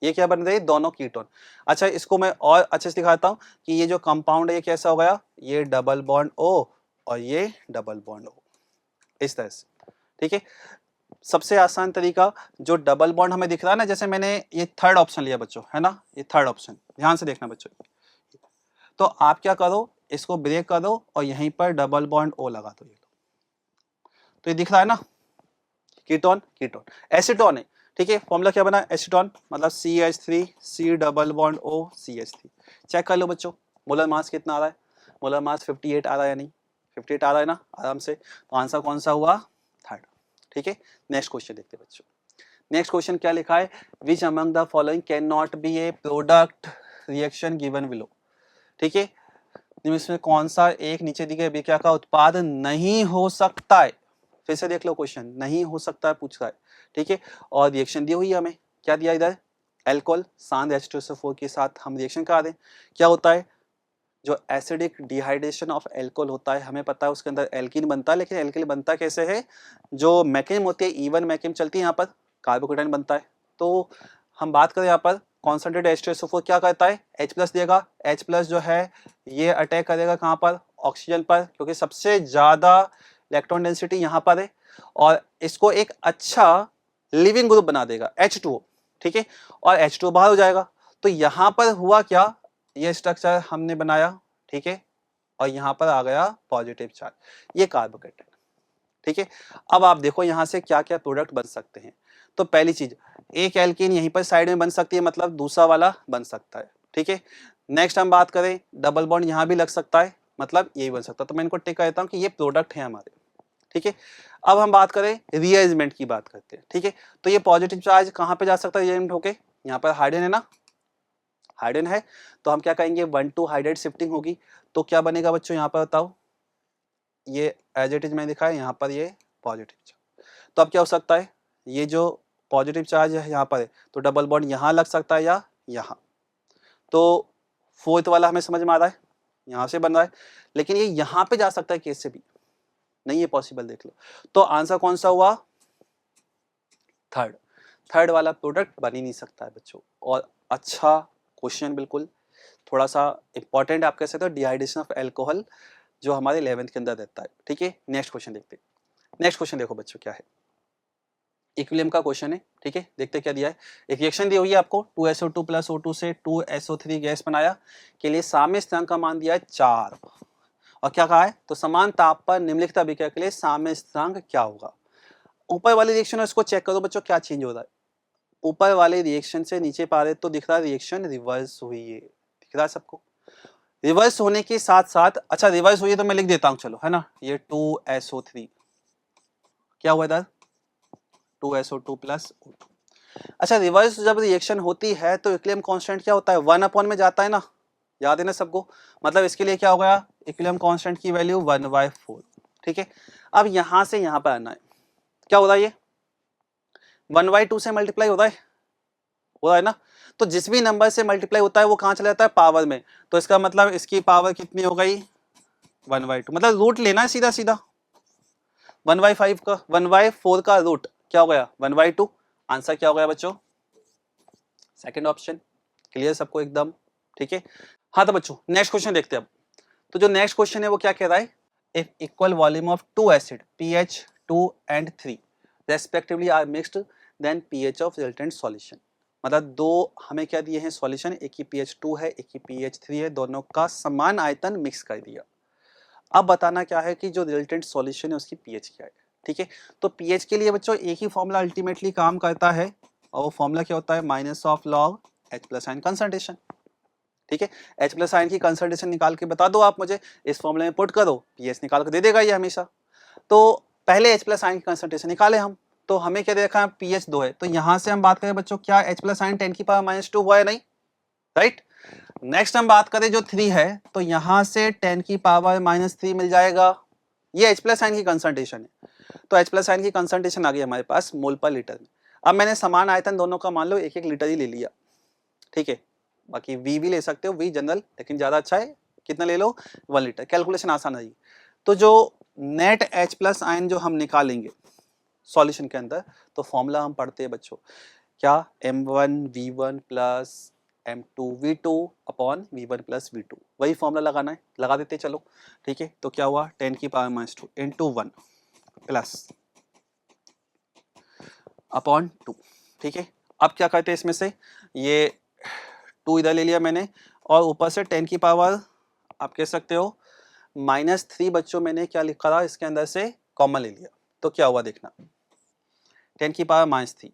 ये क्या बन रहे हैं, दोनों कीटोन। अच्छा इसको मैं और अच्छे से दिखाता हूँ कि ये जो कंपाउंड है ये कैसा हो गया, ये डबल बॉन्ड O और ये डबल बॉन्ड O, इस तरह से। ठीक है, सबसे आसान तरीका जो डबल बॉन्ड हमें दिख रहा है ना, जैसे मैंने ये थर्ड ऑप्शन लिया बच्चों है ना, ये थर्ड ऑप्शन ध्यान से देखना बच्चों, तो आप क्या करो, इसको ब्रेक कर दो और यहीं पर डबल बॉन्ड O लगा दो, ये तो ये दिख रहा है ना, कीटोन एसीटोन है। ठीक है, फॉर्मूला क्या बना, एसीटोन मतलब CH3 C double bond O CH3। Check कर लो बच्चों मोलर मास कितना आ रहा है, मोलर मास 58 आ रहा है या नहीं, 58 आ रहा है ना आराम से, तो आंसर कौन सा हुआ, थर्ड। ठीक है, नेक्स्ट क्वेश्चन देखते हैं बच्चों। नेक्स्ट क्वेश्चन क्या लिखा है, which among the following can not B A product reaction given below. ठीक है, निम्न में कौन सा एक नीचे दी गई अभिक्रिया का उत्पाद नहीं हो सकता है? फिर से देख लो क्वेश्चन, नहीं हो सकता है पूछ रहा है, ठीक है। और रिएक्शन दी हुई है हमें, क्या दिया इधर, एल्कोहल सांद H2SO4 के साथ हम रिएक्शन करा दें, क्या होता है, जो एसिडिक डिहाइड्रेशन ऑफ एल्कोहल होता है, हमें पता है उसके अंदर एल्कीन बनता है, लेकिन एल्कीन बनता कैसे है, जो मैकेनिज्म होती है इवन मैकेनिज्म चलती है, यहाँ पर कार्बोकेटाइन बनता है। तो हम बात करें यहाँ पर कॉन्सेंट्रेट H2SO4 क्या करता है, H+ देगा, H+ जो है ये अटैक करेगा कहाँ पर, ऑक्सीजन पर, क्योंकि सबसे ज्यादा इलेक्ट्रॉन डेंसिटी यहाँ पर है, और इसको एक अच्छा लिविंग ग्रुप बना देगा H2O, ठीक है, और H2O बाहर हो जाएगा। तो यहाँ पर हुआ क्या, ये स्ट्रक्चर हमने बनाया, ठीक है, और यहाँ पर आ गया पॉजिटिव चार्ज, ये कार्बोकेटाइन, ठीक है। अब आप देखो यहाँ से क्या क्या प्रोडक्ट बन सकते हैं। तो पहली चीज, एक एल्कीन यहीं पर साइड में बन सकती है, मतलब दूसरा वाला बन सकता है, ठीक है। नेक्स्ट हम बात करें, डबल बॉन्ड यहाँ भी लग सकता है, मतलब यही बन सकता है। तो मैं इनको टिक करता हूँ कि ये प्रोडक्ट है हमारे, ठीक है। अब हम बात करें रीअरेंजमेंट की बात करते हैं, ठीक है। तो ये पॉजिटिव चार्ज कहाँ पे जा सकता है रीअरेंजमेंट होके, यहाँ पर हाइड्रोजन है ना, हाइड्रोजन है, तो हम क्या कहेंगे 1 to हाइड्राइड शिफ्टिंग होगी। तो क्या बनेगा बच्चों, यहाँ पर बताओ, ये एज इट इज मैं दिखाया, यहाँ पर ये पॉजिटिव चार्ज। तो अब क्या हो सकता है, ये जो पॉजिटिव चार्ज है यहाँ पर है, तो डबल बॉन्ड यहाँ लग सकता है या यहाँ। तो फोर्थ वाला हमें समझ में आ रहा है, यहाँ से बन रहा है, लेकिन ये यहाँ पे जा सकता है केस से भी, नहीं है पॉसिबल, देख लो। तो आंसर कौन सा हुआ, थर्ड वाला प्रोडक्ट बन ही नहीं सकता है बच्चों। और अच्छा क्वेश्चन, बिल्कुल थोड़ा सा इंपॉर्टेंट आप कह सकते हो, डिहाइड्रेशन ऑफ एल्कोहल जो हमारे 11th के अंदर रहता है, ठीक है। नेक्स्ट क्वेश्चन देखते हैं। नेक्स्ट क्वेश्चन देखो बच्चों क्या है, इक्विलिब्रियम का क्वेश्चन है, ठीक है। देखते क्या दिया है, एक रिएक्शन दी हुई है आपको, 2SO2 + O2 से 2SO3 गैस बनाया के लिए साम्य स्थिरांक का मान दिया है 4, और क्या कहा है, तो समान ताप पर निम्नलिखित अभिक्रिया के लिए साम्य स्थिरांक क्या होगा। ऊपर वाले रिएक्शन इसको चेक करो बच्चों, क्या चेंज हो रहा है, ऊपर वाले रिएक्शन से नीचे पा रहे तो दिख रहा है रिएक्शन रिवर्स हुई है, दिख रहा है सबको, रिवर्स होने के साथ साथ, अच्छा रिवर्स हुई है तो मैं लिख देता हूं, चलो, है ना, ये 2SO3 क्या हुआ इधर, 2SO2 + O2। अच्छा, रिवर्स जब रिएक्शन होती है तो इक्विलिब्रियम कांस्टेंट क्या होता है, 1 में जाता है ना, याद है ना सबको, मतलब इसके लिए क्या हो गया, इक्विलिब्रियम कांस्टेंट की वैल्यू 1/4, ठीक है। अब यहां से यहां पर आना है, क्या हो रहा है, ये 1/2 से मल्टीप्लाई हो रहा है ना। तो जिस भी नंबर से मल्टीप्लाई होता है वो कहां चला जाता है, पावर में। तो इसका मतलब इसकी पावर कितनी हो गई, 1/2, मतलब रूट लेना है सीधा सीधा, 1/5 का 1/4 का रूट क्या हो गया, 1/2। आंसर क्या हो गया बच्चों, सेकंड ऑप्शन। क्लियर सबको एकदम, ठीक है। हाँ तो बच्चों नेक्स्ट क्वेश्चन देखते हैं अब। तो जो नेक्स्ट क्वेश्चन है वो क्या कह रहा है, if equal volume of 2 acid pH 2 and 3 respectively are mixed then pH of resultant solution. मतलब दो हमें क्या दिए हैं सॉल्यूशन, एक की pH 2 है, एक की pH 3 है, दोनों का समान आयतन मिक्स कर दिया। अब बताना क्या है कि जो रिजल्टेंट सॉल्यूशन है उसकी pH क्या है, ठीक है। तो pH के लिए बच्चों एक ही फॉर्मूला अल्टीमेटली काम करता है, और वो फॉर्मूला क्या होता है, -log H+ आयन कंसंट्रेशन, ठीक है। H+ आयन की कंसंट्रेशन निकाल के बता दो आप मुझे, इस फॉर्मूले में पुट करो, pH निकाल के दे देगा ये हमेशा। तो पहले H+ आयन की कंसंट्रेशन निकाले हम, तो हमें क्या देखा है, pH 2 है, तो यहां से हम बात करें बच्चों, क्या H+ आयन 10⁻⁻2 हुआ है, नहीं, राइट। नेक्स्ट हम बात करें जो 3 है, तो यहां से 10⁻³ मिल जाएगा, ये H+ आयन की कंसंट्रेशन है। तो H+ आयन की कंसंट्रेशन आ गई हमारे पास मोल पर लीटर में। अब मैंने समान आयतन दोनों का मान लो 1-1 लीटर ही ले लिया, ठीक है। बाकी V भी ले सकते हो, V जनरल, लेकिन ज्यादा अच्छा है, कितना ले लो, 1 लीटर, कैलकुलेशन आसान है। तो जो नेट H+ आयन जो हम निकालेंगे सॉल्यूशन के अंदर, तो फॉर्मूला हम पढ़ते हैं बच्चों, क्या, M1V1 + M2V2 upon V1 + V2, वही फॉर्मूला लगाना है, लगा देते चलो, ठीक है। तो क्या हुआ, 10⁻² इंटू 1 प्लस अपॉन 2, ठीक है। अब क्या करते हैं इसमें से, ये 2 इधर ले लिया मैंने, और ऊपर से 10 की पावर आप कह सकते हो -3 बच्चों मैंने क्या लिखा था इसके अंदर से कॉमन ले लिया। तो क्या हुआ देखना, 10 की पावर -3,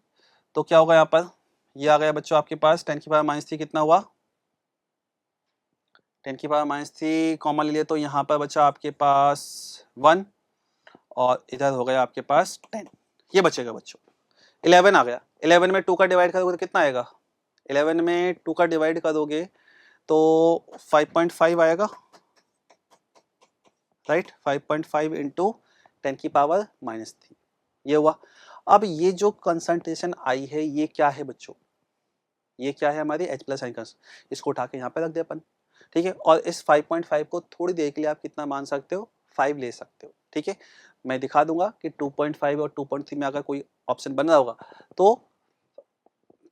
तो क्या होगा यहाँ पर, ये आ गया बच्चों आपके पास 10 की पावर -3 कितना हुआ, 10 की पावर -3 कॉमन ले लिया, तो यहाँ पर बचा आपके पास 1, और इधर हो गया आपके पास 10, ये बचेगा बच्चों। 11 आ गया, 11 में 2 का डिवाइड करोगे तो कितना आएगा, 11 में 2 का डिवाइड करोगे तो 5.5 आएगा, राइट, 5.5 इंटू 10 की पावर -3 ये हुआ। अब ये जो कंसंट्रेशन आई है ये क्या है बच्चों, ये क्या है हमारी H+ आयन, इसको उठा के यहाँ पे रख दे अपन, ठीक है। और इस 5.5 को थोड़ी देर के लिए आप कितना मान सकते हो, 5 ले सकते हो, ठीक है। मैं दिखा दूंगा कि 2.5 और 2.3 में अगर कोई ऑप्शन बन रहा होगा तो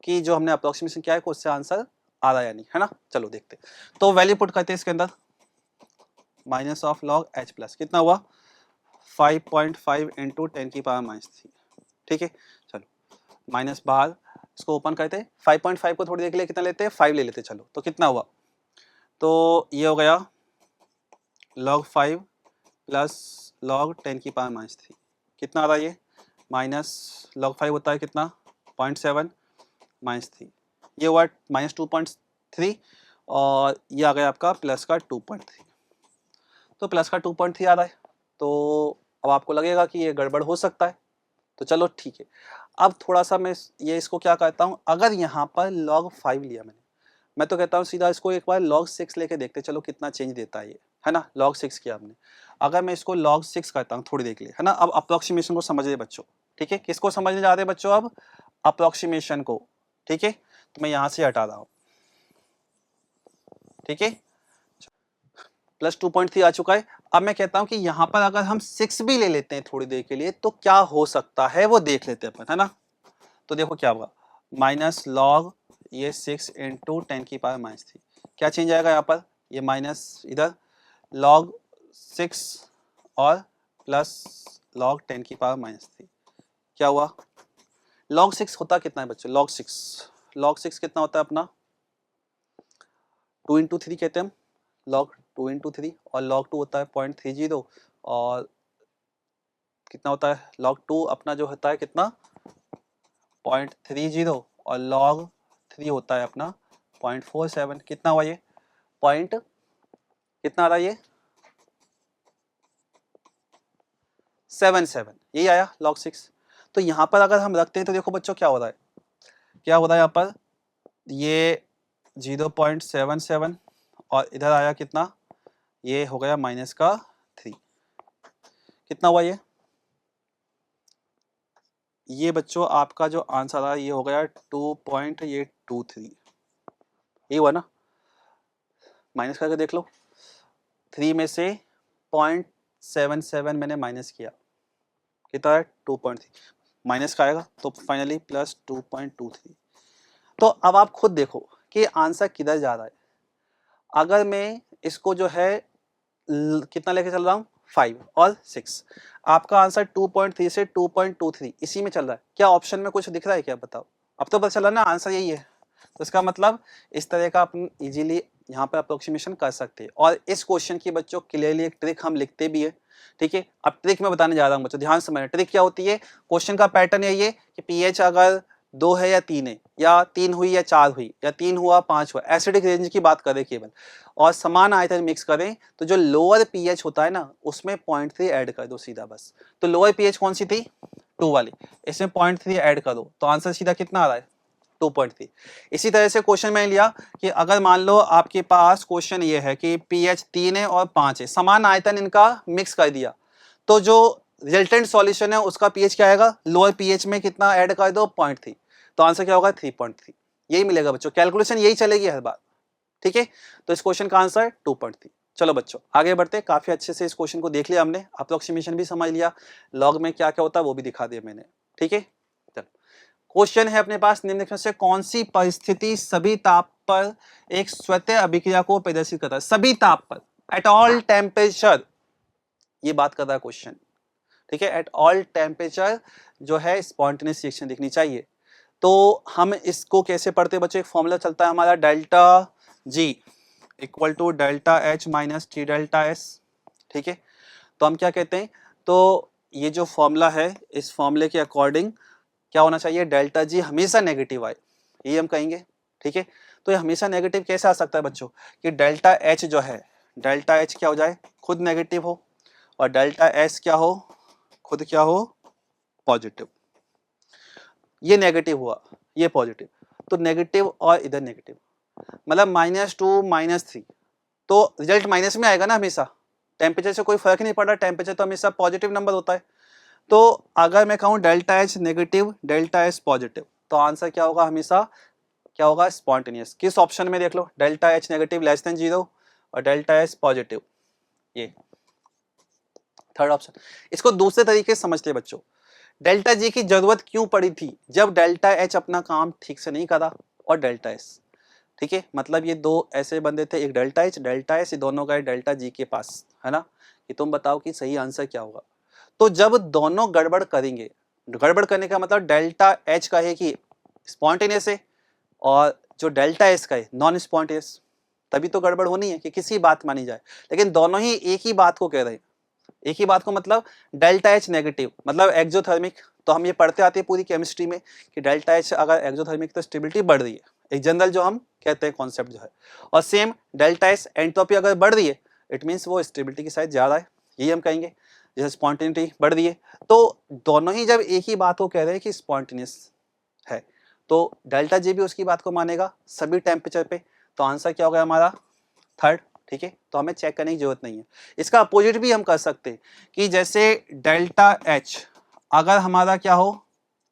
कि जो हमने अप्रोक्सीमेशन किया है उससे आंसर आ रहा है या नहीं, है ना। चलो देखते हैं। तो वैल्यू पुट करते हैं इसके अंदर, माइनस ऑफ लॉग H+ कितना हुआ 5.5 इंटू 10 की पावर -3, ठीक है। चलो माइनस बाहर, इसको ओपन करते हैं, 5.5 को थोड़ी देर के लिए कितना लेते हैं, 5 ले लेते हैं। चलो तो कितना हुआ, तो ये हो गया log 5 प्लस log 10 की पावर -3, कितना आ रहा है ये, माइनस log 5 होता है कितना 0.7 -3, ये हुआ -2.3 और ये आ गया आपका प्लस का 2.3, तो प्लस का 2.3 आ रहा है। तो अब आपको लगेगा कि ये गड़बड़ हो सकता है, तो चलो ठीक है। अब थोड़ा सा मैं ये इसको क्या कहता हूँ, अगर यहाँ पर log 5 लिया मैं तो कहता हूँ सीधा इसको एक बार log 6 लेके देखते, चलो कितना चेंज देता है ये, है ना। log 6 किया हमने, अगर मैं इसको log 6 करता हूँ थोड़ी देर के लिए, है ना। अब अप्रोक्सीमेशन को समझिए बच्चों, ठीक है। किसको समझने जा रहे हैं बच्चों, अब अप्रोक्सीमेशन को, ठीक है। तो मैं यहाँ से हटा रहा हूँ, ठीक है। प्लस 2.3 आ चुका है। अब मैं कहता हूं कि यहां पर अगर हम 6 भी ले लेते हैं थोड़ी देर के लिए तो क्या हो सकता है वो देख लेते हैं अपन, है ना। तो देखो क्या होगा, माइनस लॉग ये 6 इंटू 10 की पावर -3, क्या चेंज आएगा यहाँ पर, ये माइनस इधर log 6 और प्लस log 10 की पावर -3, क्या हुआ, log 6 होता कितना है बच्चों, log 6 कितना होता है अपना 2 इंटू 3 कहते हैं हम, log 2 इंटू 3, और log 2 होता है 0.30, और कितना होता है log 2 अपना जो होता है कितना 0.30, और log 3 होता है अपना 0.47, कितना हुआ ये पॉइंट, कितना आ रहा है ये 77, यही आया log 6। तो यहाँ पर अगर हम रखते हैं तो देखो बच्चों क्या हो रहा है, क्या हो रहा है यहाँ पर, ये 0.77 और इधर आया कितना, ये हो गया माइनस का 3, कितना हुआ ये बच्चों आपका जो आंसर आया ये हो गया 2.23, ये हुआ ना। माइनस करके देख लो, 3 में से 0.77 मैंने माइनस किया, कितना है 2.3, माइनस का आएगा तो फाइनली प्लस 2.23। तो अब आप खुद देखो कि आंसर किधर जा रहा है। अगर मैं इसको जो है कितना लेके चल रहा हूँ 5 और 6, आपका आंसर 2.3 से 2.23 इसी में चल रहा है, क्या ऑप्शन में कुछ दिख रहा है क्या, बताओ। अब तो पता चला ना आंसर यही है, तो इसका मतलब इस तरह का अपन इजीली यहाँ पे अप्रोक्सीमेशन कर सकते हैं। और इस क्वेश्चन की बच्चों क्लियरली एक ट्रिक हम लिखते भी है, ठीक है। अब ट्रिक मैं बताने जा रहा हूँ बच्चों, ध्यान से समझना। ट्रिक क्या होती है, क्वेश्चन का पैटर्न यही है कि पीएच अगर 2 है या 3 है, या 3 हुई या 4 हुई, या 3 हुआ 5 हुआ, एसिडिक रेंज की बात करें केवल, और समान आयतन मिक्स करें, तो जो लोअर पीएच होता है ना उसमें 0.3 ऐड कर दो सीधा बस। तो लोअर पीएच कौन सी थी 2 वाली, इसमें 0.3 ऐड कर दो, तो आंसर सीधा कितना आ रहा है 2.3। इसी तरह से क्वेश्चन मैंने लिया कि अगर मान लो आपके पास क्वेश्चन ये है कि पीएच 3 है और 5 है, समान आयतन इनका मिक्स कर दिया, तो जो रिजल्टेंट सॉल्यूशन है उसका पीएच क्या आएगा, लोअर पीएच में कितना ऐड कर दो 0.3, तो आंसर क्या होगा 3.3, यही मिलेगा बच्चों। कैलकुलेशन यही चलेगी हर बार, ठीक है। तो इस क्वेश्चन का आंसर 2.3। चलो बच्चों आगे बढ़ते, काफी अच्छे से इस क्वेश्चन को देख लिया हमने, अप्रोक्सीमेशन भी समझ लिया, लॉग में क्या क्या होता है वो भी दिखा दिया मैंने, ठीक है। क्वेश्चन है अपने पास, निम्नलिखित में से कौन सी परिस्थिति सभी ताप पर एक स्वतः अभिक्रिया को प्रदर्शित करता है, सभी ताप पर, एट ऑल टेम्परेचर, ये बात कर रहा है क्वेश्चन, ठीक है। एट ऑल टेम्परेचर जो है स्पॉन्टेनियस रिएक्शन दिखनी चाहिए। तो हम इसको कैसे पढ़ते हैं बच्चों, एक फॉर्मूला चलता है हमारा delta G equal to delta H minus T delta S, ठीक है। तो हम क्या कहते हैं, तो ये जो फॉर्मूला है इस फॉर्मूले के अकॉर्डिंग क्या होना चाहिए, डेल्टा जी हमेशा नेगेटिव आए, ये हम कहेंगे, ठीक है। तो ये हमेशा नेगेटिव कैसे आ सकता है बच्चों, कि डेल्टा एच जो है, डेल्टा एच क्या हो जाए खुद नेगेटिव हो, और डेल्टा एस क्या हो खुद क्या हो पॉजिटिव, ये नेगेटिव हुआ ये पॉजिटिव, तो नेगेटिव और इधर नेगेटिव, मतलब -2 -3, तो रिजल्ट माइनस में आएगा ना हमेशा, टेम्परेचर से कोई फर्क नहीं पड़ रहा, टेम्परेचर तो हमेशा पॉजिटिव नंबर होता है। तो अगर मैं कहूँ delta H negative delta S positive, तो आंसर क्या होगा, हमेशा क्या होगा, स्पॉन्टेनियस। किस ऑप्शन में देख लो, delta H negative less than 0 और डेल्टा एस पॉजिटिव, ये थर्ड ऑप्शन। इसको दूसरे तरीके से समझते हैं बच्चों, डेल्टा जी की जरूरत क्यों पड़ी थी, जब डेल्टा एच अपना काम ठीक से नहीं करा और डेल्टा एस, ठीक है, मतलब ये दो ऐसे बंदे थे, एक डेल्टा एच डेल्टा एस, ये दोनों गए डेल्टा जी के पास, है ना, कि तुम बताओ कि सही आंसर क्या होगा। तो जब दोनों गड़बड़ करेंगे, गड़बड़ करने का मतलब डेल्टा एच का है कि स्पॉन्टेनियस है और जो डेल्टा एस का है नॉन स्पॉन्टेनियस, तभी तो गड़बड़ होनी है कि किसी बात मानी जाए। लेकिन दोनों ही एक ही बात को कह रहे हैं, एक ही बात को, मतलब डेल्टा एच नेगेटिव मतलब एक्सोथर्मिक। तो हम ये पढ़ते आते हैं पूरी केमिस्ट्री में कि डेल्टा एच अगर एक्सोथर्मिक तो स्टेबिलिटी बढ़ रही है, एक जनरल जो हम कहते हैं कॉन्सेप्ट जो है। और सेम डेल्टा एस एंट्रोपी अगर बढ़ रही है, इट मीन्स वो स्टेबिलिटी की साइड ज्यादा है, यही हम कहेंगे। जैसे स्पॉन्टेनिटी बढ़ रही है, तो दोनों ही जब एक ही बात को कह रहे हैं कि स्पॉन्टेनियस है, तो डेल्टा जी भी उसकी बात को मानेगा सभी टेम्परेचर पे। तो आंसर क्या होगा हमारा, थर्ड, ठीक है। तो हमें चेक करने की जरूरत नहीं है। इसका अपोजिट भी हम कर सकते हैं कि जैसे डेल्टा एच अगर हमारा क्या हो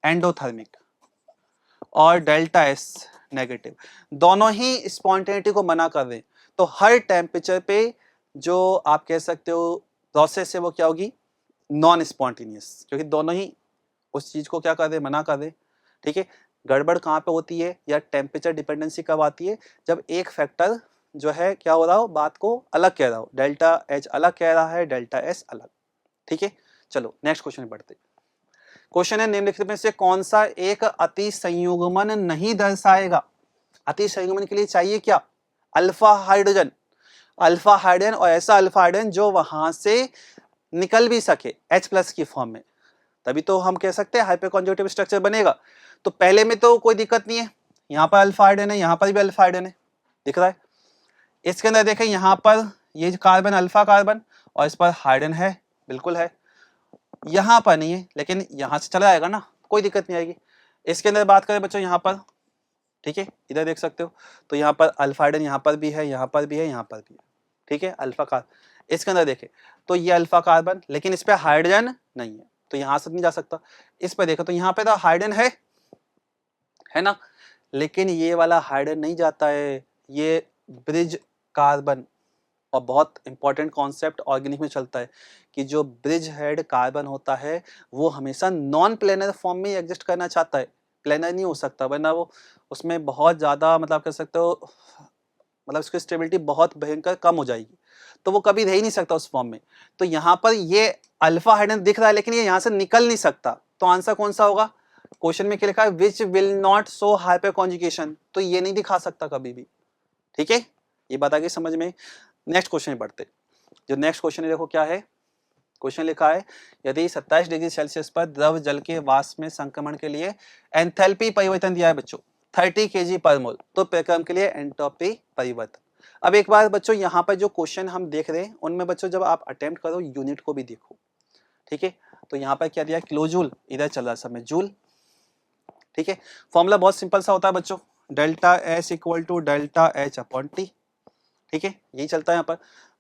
एंडोथर्मिक और डेल्टा एस नेगेटिव, दोनों ही स्पॉन्टेनिटी को मना कर दें, तो हर टेम्परेचर पे जो आप कह सकते हो प्रोसेस है वो क्या होगी, नॉन स्पॉन्टेनियस, क्योंकि दोनों ही उस चीज को क्या कर दे, मना कर दे, ठीक है। गड़बड़ कहाँ पे होती है या टेम्परेचर डिपेंडेंसी कब आती है, जब एक फैक्टर जो है क्या हो रहा हो, बात को अलग कह रहा हो, डेल्टा एच अलग कह रहा है, डेल्टा एस अलग, ठीक है। चलो नेक्स्ट क्वेश्चन में बढ़ते। क्वेश्चन है निम्नलिखित में से कौन सा एक अति संयुग्मन नहीं दर्शाएगा। अति संयुग्मन के लिए चाहिए क्या, अल्फा हाइड्रोजन, अल्फा हाइड्रोजन और ऐसा अल्फा हाइड्रोजन जो वहां से निकल भी सके H+ की फॉर्म में, तभी तो हम कह सकते हैं हाइपरकॉन्जुगेटिव स्ट्रक्चर बनेगा। तो पहले में तो कोई दिक्कत नहीं है, यहाँ पर अल्फा हाइड्रोजन है, यहाँ पर भी अल्फा हाइड्रोजन है, दिख रहा है। इसके अंदर देखें, यहाँ पर ये कार्बन अल्फा कार्बन और इस पर हाइड्रोजन है, बिल्कुल है। यहाँ पर नहीं है, लेकिन यहाँ से चला आएगा ना, कोई दिक्कत नहीं आएगी। इसके अंदर बात करें बच्चों यहाँ पर, ठीक है, इधर देख सकते हो, तो यहाँ पर अल्फा हाइड्रोजन यहाँ पर भी है, यहाँ पर भी है, यहाँ पर भी है, ठीक है, अल्फा कार्बन। इसके अंदर देखें तो ये अल्फा कार्बन, लेकिन इस पर हाइड्रोजन नहीं है, तो यहाँ से नहीं जा सकता। इस पर देखो तो यहाँ पे तो हाइड्रोजन है ना, लेकिन ये वाला हाइड्रोजन नहीं जाता है, ये ब्रिज कार्बन। और बहुत इंपॉर्टेंट कॉन्सेप्ट ऑर्गेनिक में चलता है कि जो ब्रिज हेड कार्बन होता है वो हमेशा नॉन प्लेनर फॉर्म में एग्जिस्ट करना चाहता है, प्लेनर नहीं हो सकता, वरना वो उसमें बहुत ज़्यादा मतलब कह सकते हो, मतलब उसकी स्टेबिलिटी बहुत भयंकर कम हो जाएगी, तो वो कभी रह ही नहीं सकता उस फॉर्म में। तो यहाँ पर ये अल्फा हाइड्रोजन दिख रहा है, लेकिन ये यहाँ से निकल नहीं सकता, तो आंसर कौन सा होगा, क्वेश्चन में क्या लिखा है, which will not show hyper conjugation, तो ये नहीं दिखा सकता कभी भी, ठीक है, ये बात आ गई समझ में। नेक्स्ट क्वेश्चन में बढ़ते, जो नेक्स्ट क्वेश्चन है देखो क्या है, क्वेश्चन लिखा है यदि 27 डिग्री सेल्सियस पर द्रव जल के वाष्प में संक्रमण के लिए एंथैल्पी परिवर्तन दिया है बच्चों 30 kg पर मोल, तो प्रक्रम के लिए एंट्रोपी परिवर्तन। अब एक बार बच्चों यहाँ पर जो क्वेश्चन हम देख रहे हैं उनमें बच्चों जब आप अटेम्प्ट करो यूनिट को भी देखो, ठीक है। तो यहाँ पर क्या दिया, किलो जूल, इधर चल रहा समय जूल, ठीक है। फॉर्मूला बहुत सिंपल सा होता है बच्चों, delta S equal to delta H upon T, ठीक है, यही चलता है यहाँ पर।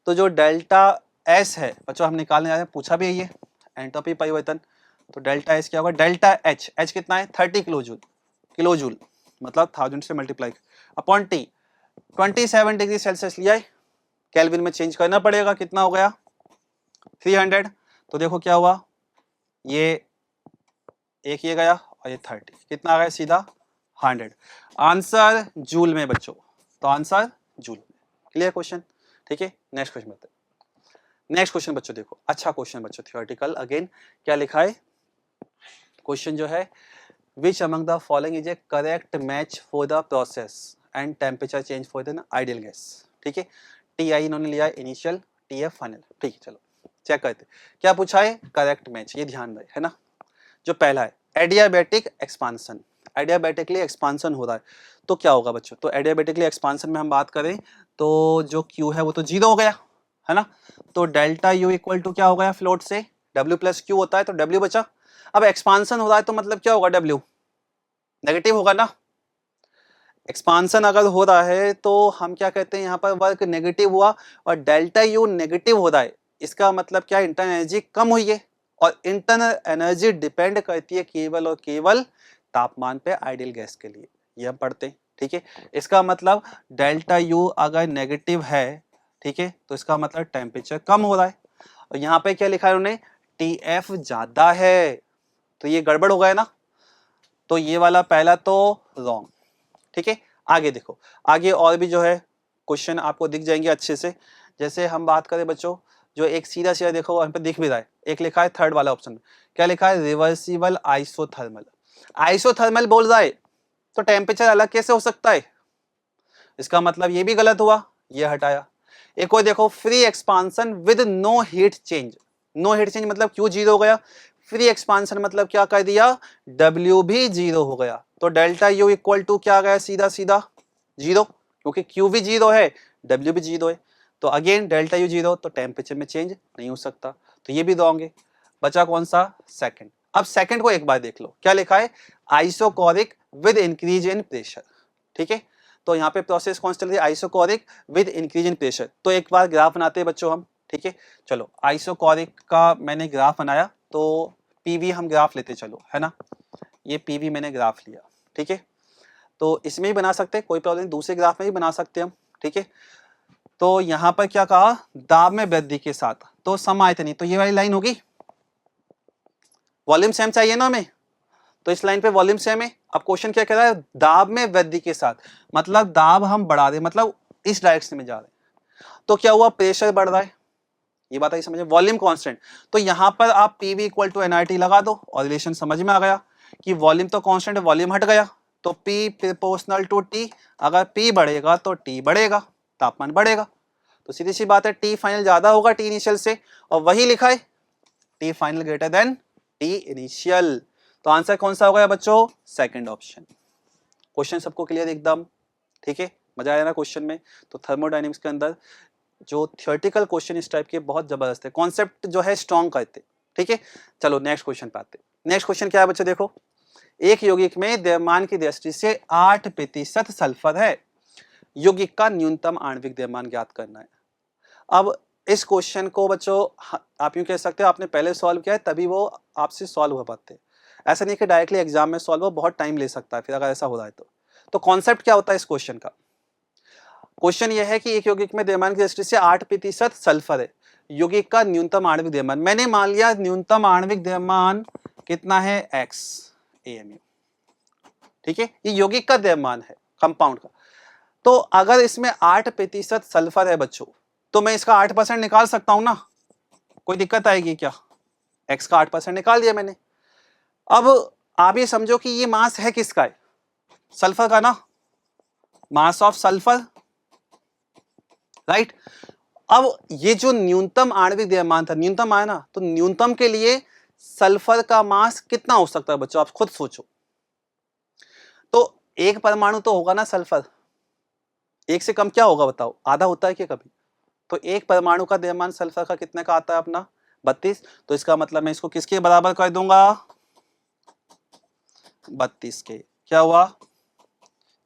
तो जो डेल्टा एस है बच्चों हम निकालने जा रहे हैं, पूछा भी यही है, एंट्रोपी परिवर्तन। तो डेल्टा एस क्या होगा, डेल्टा एच, एच कितना है 30 किलो जूल मतलब 1000 से multiply upon T, 27 degree Celsius लिया है, केल्विन में चेंज करना पड़ेगा, कितना हो गया 300। तो देखो क्या हुआ, ये एक ये गया और ये 30, कितना आ गया सीधा 100। आंसर जूल में बच्चों, तो आंसर जूल, क्लियर क्वेश्चन, ठीक है। नेक्स्ट क्वेश्चन बताते, नेक्स्ट क्वेश्चन बच्चों देखो, अच्छा क्वेश्चन बच्चों, थियोरेटिकल अगेन, क्या लिखा है क्वेश्चन जो है, which among the following is A correct match for the process and temperature change for the ideal gas, ठीक है। टी आई इन्होंने लिया इनिशियल, टी एफ फाइनल, ठीक है। चलो चेक करते क्या पूछा है, करेक्ट मैच, ये ध्यान रहे, है ना। जो पहला है एडियाबैटिक एक्सपांसन, एडियाबैटिकली एक्सपांसन हो रहा है, तो क्या होगा बच्चों, तो एडियाबैटिकली एक्सपांसन में हम बात करें तो जो Q है वो तो 0 हो गया, है ना। तो डेल्टा U इक्वल टू क्या हो गया, फ्लोट से W प्लस Q होता है, तो W बचा। अब एक्सपांसन हो रहा है तो मतलब क्या होगा, W नेगेटिव होगा ना। एक्सपांसन अगर हो रहा है तो हम क्या कहते हैं, यहाँ पर वर्क नेगेटिव हुआ और डेल्टा U नेगेटिव हो रहा है, इसका मतलब क्या, इंटरनल एनर्जी कम हुई है, और इंटरनल एनर्जी डिपेंड करती है केवल और केवल तापमान पे आइडियल गैस के लिए, ये हम पढ़ते हैं, ठीक है। इसका मतलब डेल्टा यू अगर नेगेटिव है, ठीक है, तो इसका मतलब टेम्परेचर कम हो रहा है। और यहाँ पे क्या लिखा है उन्होंने, टी एफ ज्यादा है, तो ये गड़बड़ हो गया ना, तो ये वाला पहला तो रॉन्ग, ठीक है। आगे देखो, आगे और भी जो है क्वेश्चन आपको दिख जाएंगे अच्छे से। जैसे हम बात करें बच्चों, जो एक सीधा सीधा देखो वहां पे दिख भी रहा है, एक लिखा है थर्ड वाला ऑप्शन में, क्या लिखा है, रिवर्सिबल आइसोथर्मल। आइसोथर्मल बोल रहा है तो टेम्परेचर अलग कैसे हो सकता है, इसका मतलब ये भी गलत हुआ, ये हटाया। एक और देखो, free expansion with no heat change. No heat change मतलब क्यू जीरो हो गया, फ्री एक्सपांशन मतलब क्या कर दिया, डब्ल्यू भी जीरो हो गया, तो डेल्टा यू इक्वल टू क्या आ गया, सीधा सीधा जीरो, क्योंकि क्यू भी जीरो है, डब्ल्यू भी जीरो है, तो अगेन डेल्टा यू जीरो, तो टेम्परेचर में चेंज नहीं हो सकता, तो ये भी दोगे। बचा कौन सा, सेकंड। अब सेकंड को एक बार देख लो, क्या लिखा है, isochoric with increase in pressure, ठीक है। तो यहाँ पे प्रोसेस कौन सी चल रही है, isochoric with increase in pressure. तो एक बार ग्राफ बनाते हैं बच्चों हम, ठीक है। चलो आइसोकोरिक का मैंने ग्राफ बनाया, तो पीवी हम ग्राफ लेते चलो, है ना, ये पीवी मैंने ग्राफ लिया, ठीक है। तो इसमें भी बना सकते हैं, कोई प्रॉब्लम नहीं, दूसरे ग्राफ में भी बना सकते हैं हम, ठीक है। तो यहाँ पर क्या कहा, दाब में वृद्धि के साथ तो समायतनी, तो ये वाली लाइन होगी, वॉल्यूम सेम चाहिए ना हमें, तो इस लाइन पे वॉल्यूम सेम है। अब क्वेश्चन क्या कह रहा है, दाब में वृद्धि के साथ, मतलब दाब हम बढ़ा रहे, मतलब इस डायरेक्शन में जा रहे हैं, तो क्या हुआ, प्रेशर बढ़ रहा है, ये बात आई समझे, वॉल्यूम कांस्टेंट। तो यहां पर आप पीवी इक्वल टू एनआरटी लगा दो, और रिलेशन समझ में आ गया कि वॉल्यूम तो कांस्टेंट है, वॉल्यूम हट गया, तो पी प्रोपोर्शनल टू टी, अगर पी बढ़ेगा तो टी बढ़ेगा, तापमान बढ़ेगा, तो सीधी सी बात है टी फाइनल ज्यादा होगा टी इनिशियल से, और वही लिखा है T final greater than T initial, तो आंसर कौन सा होगा बच्चों, सेकंड ऑप्शन। क्वेश्चन सबको क्लियर एकदम, ठीक है, मजा आया ना क्वेश्चन में। तो थर्मोडायनेमिक्स के अंदर जो थियोरेटिकल क्वेश्चन इस टाइप के बहुत जबरदस्त है, कॉन्सेप्ट जो है स्ट्रॉन्ग करते, ठीक है। चलो नेक्स्ट क्वेश्चन पे आते। नेक्स्ट क्वेश्चन क्या है बच्चों, देखो, एक यौगिक में द्रव्यमान की दृष्टि से 8% सल्फर है, यौगिक का न्यूनतम आणविक द्रव्यमान ज्ञात करना है। अब इस क्वेश्चन को बच्चों आप यूं कह सकते हो आपने पहले सॉल्व किया है तभी वो आपसे सॉल्व हो पाते, ऐसा नहीं कि डायरेक्टली एग्जाम में सॉल्व हो, बहुत टाइम ले सकता है फिर अगर ऐसा हो रहा है तो कॉन्सेप्ट क्या होता है इस क्वेश्चन का, क्वेश्चन यह है कि एक यौगिक में द्रव्यमान की दृष्टि से 8% सल्फर है, यौगिक का न्यूनतम आणविक द्रव्यमान, मैंने मान लिया न्यूनतम आणविक द्रव्यमान कितना है, x AMU, ठीक है, ये यौगिक का द्रव्यमान है कंपाउंड का। तो अगर इसमें 8% सल्फर है बच्चों, तो मैं इसका 8% निकाल सकता हूं ना, कोई दिक्कत आएगी क्या, x का 8% निकाल दिया मैंने। अब आप ये समझो कि ये मास है किसका है, सल्फर का ना, मास ऑफ सल्फर, राइट। अब ये जो न्यूनतम आणविक द्रव्यमान था, न्यूनतम आया ना, तो न्यूनतम के लिए सल्फर का मास कितना हो सकता है बच्चों, आप खुद सोचो। तो एक परमाणु तो होगा ना सल्फर, एक से कम क्या होगा बताओ, आधा होता है क्या कभी, तो एक परमाणु का द्रव्यमान सल्फर का कितने का आता है अपना, 32, तो इसका मतलब मैं इसको किसके बराबर कर दूंगा, 32 के, क्या हुआ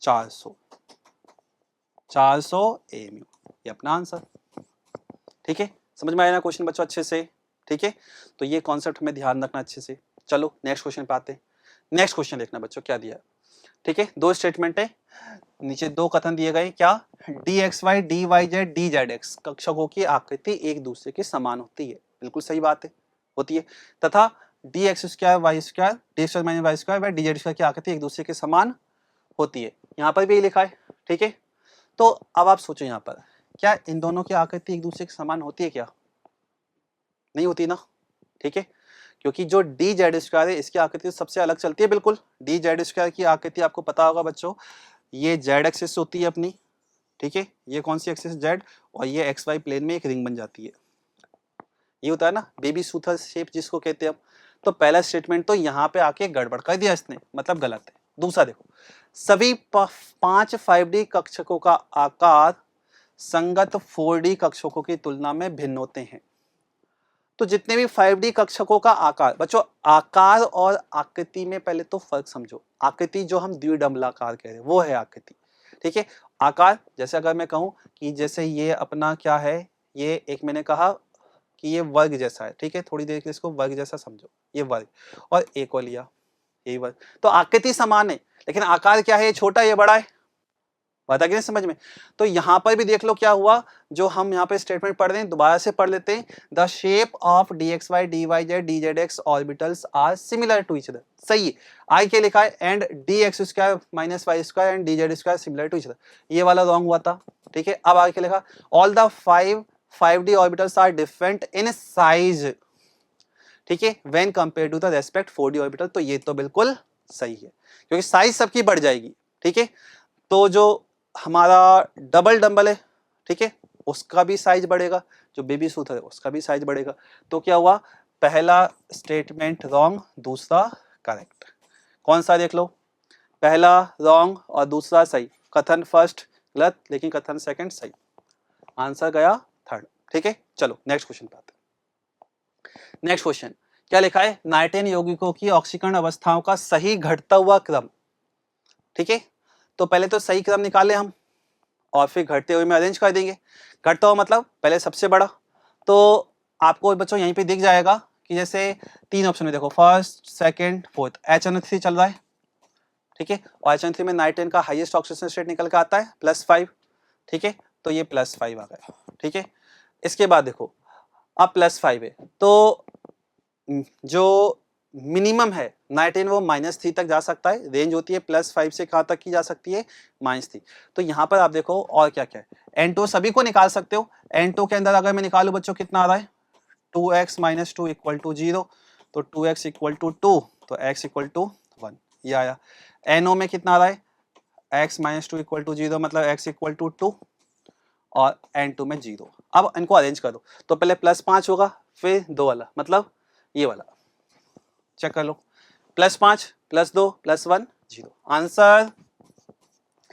400 AMU, ये अपना आंसर, ठीक है। समझ में आया ना क्वेश्चन बच्चों अच्छे से, ठीक है। तो ये कॉन्सेप्ट में ध्यान रखना अच्छे से। चलो नेक्स्ट क्वेश्चन पे आते हैं। नेक्स्ट क्वेश्चन देखना बच्चों क्या दिया है, ठीक है, दो स्टेटमेंट है, नीचे दो कथन दिए गए, क्या, dxy dyz dzx कक्षकों की आकृति एक दूसरे के समान होती है, बिल्कुल सही बात है, होती है, तथा dx square y square dx minus y square व dz स्क्वायर की आकृति एक दूसरे के समान होती है, यहाँ पर भी यही लिखा है, ठीक है। तो अब आप सोचो यहाँ पर क्या इन दोनों की आकृति एक दूसरे के समान होती है क्या, नहीं होती ना, ठीक है, क्योंकि जो डी जेड स्क्वायर है इसकी आकृति सबसे अलग चलती है, बिल्कुल डी जेड स्क्वायर की आकृति आपको पता होगा बच्चों, ये जेड एक्सिस होती है अपनी, ठीक है, ये कौन सी एक्सिस जेड, और ये एक्स वाई प्लेन में एक रिंग बन जाती है, ये होता है ना बेबी सूथर शेप जिसको कहते हैं हम। तो पहला स्टेटमेंट तो यहाँ पे आके गड़बड़ कर दिया इसने, मतलब गलत है। दूसरा देखो, सभी 5 5D कक्षकों का आकार संगत 4D कक्षकों की तुलना में भिन्न होते हैं। तो जितने भी 5D कक्षकों का आकार, बच्चों आकार और आकृति में पहले तो फर्क समझो, आकृति जो हम द्विडंबलाकार कह रहे हैं वो है आकृति, ठीक है। आकार जैसे अगर मैं कहूं कि जैसे ये अपना क्या है, ये एक मैंने कहा कि ये वर्ग जैसा है, ठीक है, थोड़ी देर के लिए इसको वर्ग जैसा समझो, ये वर्ग, और एक को लिया यही वर्ग, तो आकृति समान है लेकिन आकार क्या है, ये छोटा ये बड़ा है, बात आ गई समझ में। तो यहां पर भी देख लो क्या हुआ, जो हम यहाँ पे स्टेटमेंट पढ़ रहे हैं दोबारा से पढ़ लेते हैं, the shape of dxy dyz dzx orbitals are similar to each other, सही है, आई के लिखा है and dx square minus y square and dz square similar to each other, ये वाला रॉन्ग हुआ था, ठीक है। अब आगे क्या लिखा, all the 5D orbitals are different in size, ठीक है, when compare to the respect 4D orbital, तो ये तो बिल्कुल सही है क्योंकि साइज सबकी बढ़ जाएगी, ठीक है। तो जो हमारा डबल डंबल है, ठीक है, उसका भी साइज बढ़ेगा, जो बेबी सूत्र है उसका भी साइज बढ़ेगा, तो क्या हुआ, पहला स्टेटमेंट रॉन्ग, दूसरा करेक्ट। कौन सा देख लो, पहला रॉन्ग और दूसरा सही, कथन फर्स्ट गलत लेकिन कथन सेकंड सही, आंसर गया थर्ड, ठीक है। चलो नेक्स्ट क्वेश्चन पे आते हैं। नेक्स्ट क्वेश्चन क्या लिखा है, नाइट्रेन यौगिकों की ऑक्सीकरण अवस्थाओं का सही घटता हुआ क्रम, ठीक है। तो पहले तो सही क्रम निकाले हम और फिर घटते हुए में अरेंज कर देंगे। घटता हुआ मतलब पहले सबसे बड़ा, तो आपको बच्चों यहीं पे दिख जाएगा कि जैसे 3 ऑप्शन है, देखो फर्स्ट सेकंड फोर्थ, HNO3 चल रहा है, ठीक है, और HNO3 में नाइट्रेन का हाईएस्ट ऑक्सीडेशन स्टेट निकल के आता है +5, ठीक है, तो ये +5 आ गया, ठीक है। इसके बाद देखो अब +5 है, तो जो मिनिमम है नाइट्रेन वो -3 तक जा सकता है, रेंज होती है +5 से कहाँ तक की जा सकती है, -3। तो यहाँ पर आप देखो और क्या क्या है, N2 सभी को निकाल सकते हो, N2 के अंदर अगर मैं निकालू बच्चों कितना आ रहा है, 2x - 2 = 0, तो 2x = 2, तो x = 1, ये आया। NO में कितना आ रहा है, x - 2 = 0 मतलब x = 2 और N2 में 0। अब इनको अरेंज कर दो, तो पहले +5 होगा फिर 2 वाला मतलब ये वाला, चेक कर लो, +5 +2 +1 0, आंसर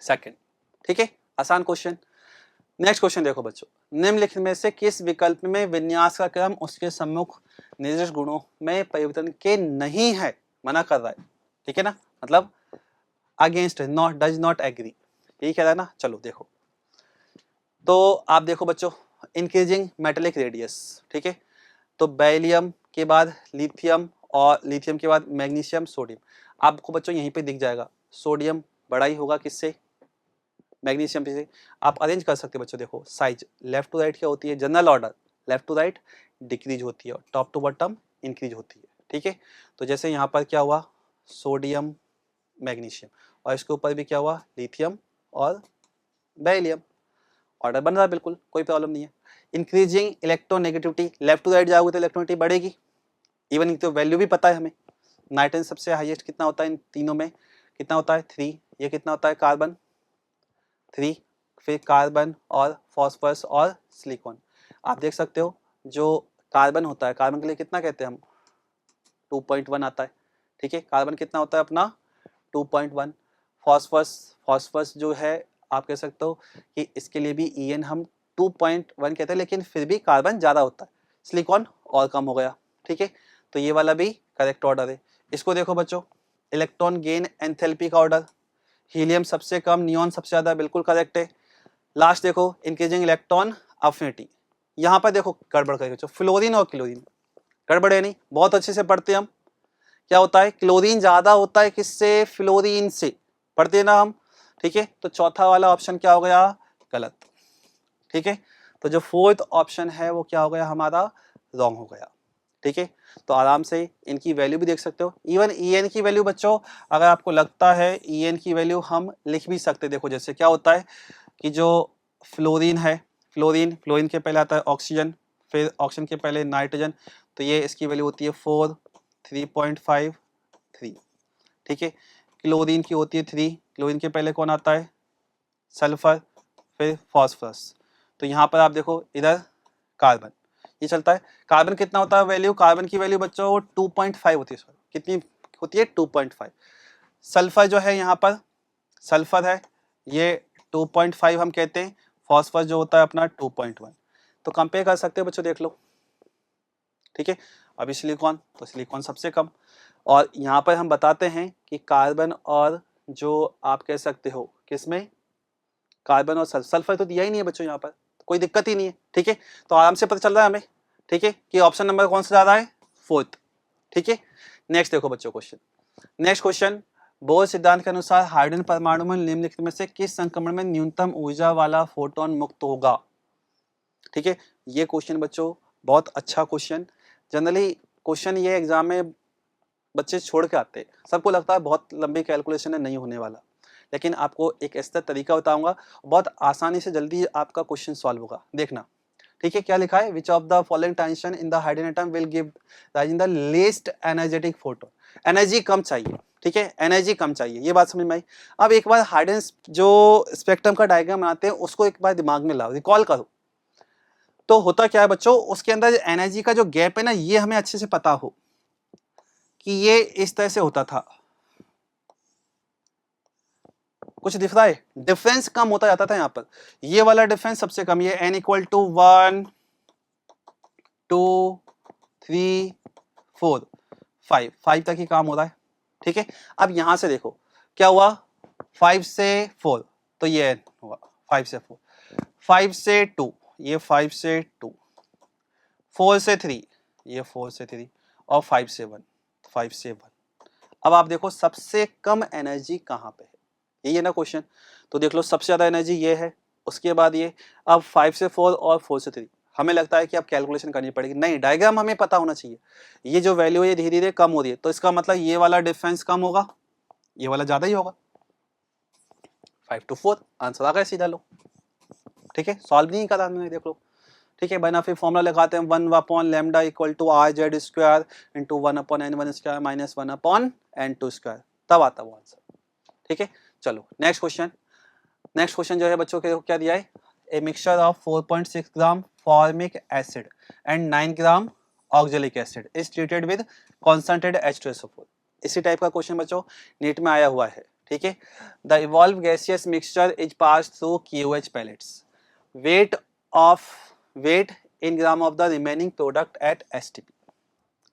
सेकंड, ठीक है, आसान क्वेश्चन। नेक्स्ट क्वेश्चन देखो बच्चों, निम्नलिखित में से किस विकल्प में विन्यास का क्रम उसके सम्मुख निर्दिष्ट गुणों में परिवर्तन के नहीं है, मना कर रहा है, ठीक है ना, मतलब against, not, does not agree, यही कह रहा है ना। चलो देखो, तो आप देखो बच्चों, इंक्रीजिंग मेटेलिक रेडियस, ठीक है, तो बेरिलियम के बाद लिथियम और लिथियम के बाद मैग्नीशियम सोडियम, आपको बच्चों यहीं पे दिख जाएगा, सोडियम बड़ा ही होगा किससे, मैग्नीशियम से। आप अरेंज कर सकते हो बच्चों, देखो साइज लेफ्ट टू राइट क्या होती है, general order left to right decrease होती है और टॉप टू बॉटम इंक्रीज होती है, ठीक है। तो जैसे यहाँ पर क्या हुआ, सोडियम मैग्नीशियम, और इसके ऊपर भी क्या हुआ, लिथियम और बेरिलियम, ऑर्डर बन रहा है बिल्कुल, कोई प्रॉब्लम नहीं है। Increasing electronegativity, left to right जाओगे तो इलेक्ट्रोनेगेटिविटी बढ़ेगी, इवन तो वैल्यू भी पता है हमें, नाइट्रोजन सबसे हाईएस्ट कितना होता है इन तीनों में, कितना होता है 3, ये कितना होता है कार्बन 3, फिर कार्बन और फॉस्फोरस और सिलिकॉन। आप देख सकते हो जो कार्बन होता है, कार्बन के लिए कितना कहते हैं हम, 2.1 आता है, ठीक है, कार्बन कितना होता है अपना 2.1, फॉस्फोरस जो है आप कह सकते हो कि इसके लिए भी EN हम 2.1 कहते हैं, लेकिन फिर भी कार्बन ज़्यादा होता है, सिलिकॉन और कम हो गया, ठीक है। तो ये वाला भी करेक्ट ऑर्डर है। इसको देखो बच्चों, इलेक्ट्रॉन गेन एंथैल्पी का ऑर्डर, हीलियम सबसे कम, नियॉन सबसे ज़्यादा, बिल्कुल करेक्ट है। लास्ट देखो इंक्रीजिंग इलेक्ट्रॉन अफिनिटी, यहाँ पर देखो गड़बड़ करेगा बच्चों, फ्लोरीन और क्लोरीन, गड़बड़ है नहीं, बहुत अच्छे से पढ़ते हम, क्या होता है क्लोरीन ज़्यादा होता है किससे, फ्लोरीन से, पढ़ते हैं ना हम, ठीक है। तो चौथा वाला ऑप्शन क्या हो गया, गलत, ठीक है। तो जो फोर्थ ऑप्शन है वो क्या हो गया हमारा, रॉन्ग हो गया, ठीक है। तो आराम से इनकी वैल्यू भी देख सकते हो, इवन EN की वैल्यू बच्चों अगर आपको लगता है EN की वैल्यू हम लिख भी सकते, देखो जैसे क्या होता है कि जो फ्लोरीन है, फ्लोरीन के पहले आता है ऑक्सीजन, फिर ऑक्सीजन के पहले नाइट्रोजन, तो ये इसकी वैल्यू होती है 4, 3.5, 3, ठीक है। क्लोरीन की होती है 3, क्लोरीन के पहले कौन आता है, सल्फर, फिर फॉस्फोरस, तो यहाँ पर आप देखो इधर कार्बन, ये चलता है। कार्बन कितना होता है वैल्यू, कार्बन की वैल्यू बच्चों 2.5 होती है, कितनी होती है 2.5। सल्फर जो है यहाँ पर सल्फर है, ये 2.5 हम कहते हैं, फॉस्फरस जो होता है अपना 2.1, तो कंपेयर कर सकते हो बच्चों, देख लो, ठीक है। अभी सिलिकॉन, तो सिलिकॉन सबसे कम, और यहाँ पर हम बताते हैं कि कार्बन और जो आप कह सकते हो किसमें, कार्बन और सल्फर तो दिया ही नहीं है बच्चों यहाँ पर, कोई दिक्कत ही नहीं है, ठीक है। तो आराम से पता चल रहा है हमें, ठीक है, कि ऑप्शन नंबर कौन सा ज्यादा है, 4th। ठीक है, नेक्स्ट देखो बच्चों क्वेश्चन। नेक्स्ट क्वेश्चन, बोर सिद्धांत के अनुसार हाइड्रोजन परमाणु में निम्नलिखित में से किस संक्रमण में न्यूनतम ऊर्जा वाला फोटोन मुक्त होगा। ठीक है, ये क्वेश्चन बच्चों बहुत अच्छा क्वेश्चन, जनरली क्वेश्चन ये एग्जाम में बच्चे छोड़ के आते हैं, सबको लगता है बहुत लंबी कैलकुलेशन है, नहीं होने वाला, लेकिन आपको एक ऐसा तरीका बताऊंगा, बहुत आसानी से जल्दी आपका क्वेश्चन सॉल्व होगा, देखना। ठीक है, क्या लिखा है, which of the following tension in the hydrogen atom will give rise in the least energetic photon. Energy कम चाहिए, ठीक है, एनर्जी कम चाहिए, ये बात समझ में आई। अब एक बार हाइड्रोजन जो स्पेक्ट्रम का डायग्राम बनाते हैं उसको एक बार दिमाग में लाओ, रिकॉल करो, तो होता क्या है बच्चों, उसके अंदर एनर्जी का जो गैप है ना, ये हमें अच्छे से पता हो कि ये इस तरह से होता था, कुछ दिख रहा है, डिफरेंस कम होता जाता था यहाँ पर, ये वाला डिफरेंस सबसे कम, ये n इक्वल टू 1 2 3 4 5 तक ही काम हो रहा है। ठीक है, अब यहां से देखो क्या हुआ, 5 से 4 तो ये n हुआ, 5 से 4, 5 से 2 ये 5 से 2, 4 से 3 ये 4 से 3, और 5 से 1 5 से 1। अब आप देखो सबसे कम एनर्जी कहाँ पे है, यही है ना क्वेश्चन, तो देख लो सबसे ज्यादा एनर्जी ये है, उसके बाद ये, अब 5 से 4 और 4 से 3, हमें लगता है कि अब कैलकुलेशन करनी पड़ेगी, नहीं डायग्राम हमें पता होना चाहिए, ये जो वैल्यू है धीरे धीरे कम हो रही है, तो इसका मतलब ये वाला डिफरेंस कम होगा, ये वाला ज्यादा ही होगा, 5 to 4 आंसर आ गया सीधा लो। ठीक है, सॉल्व नहीं करा हमने, देख लो। ठीक है, बना फिर फॉर्मूला लगाते हैं, 1/λ equal to RZ² into 1/n1² minus 1/n2², तब आता वो आंसर। ठीक है, चलो नेक्स्ट क्वेश्चन। नेक्स्ट क्वेश्चन जो है बच्चों के क्या दिया है, a mixture of 4.6 gram formic acid and 9 gram oxalic acid is treated with concentrated H2SO4। इसी टाइप का क्वेश्चन बच्चों नीट में आया हुआ है। ठीक है, the evolve gaseous mixture is pass through QH pellets, weight in gram of the remaining product at STP।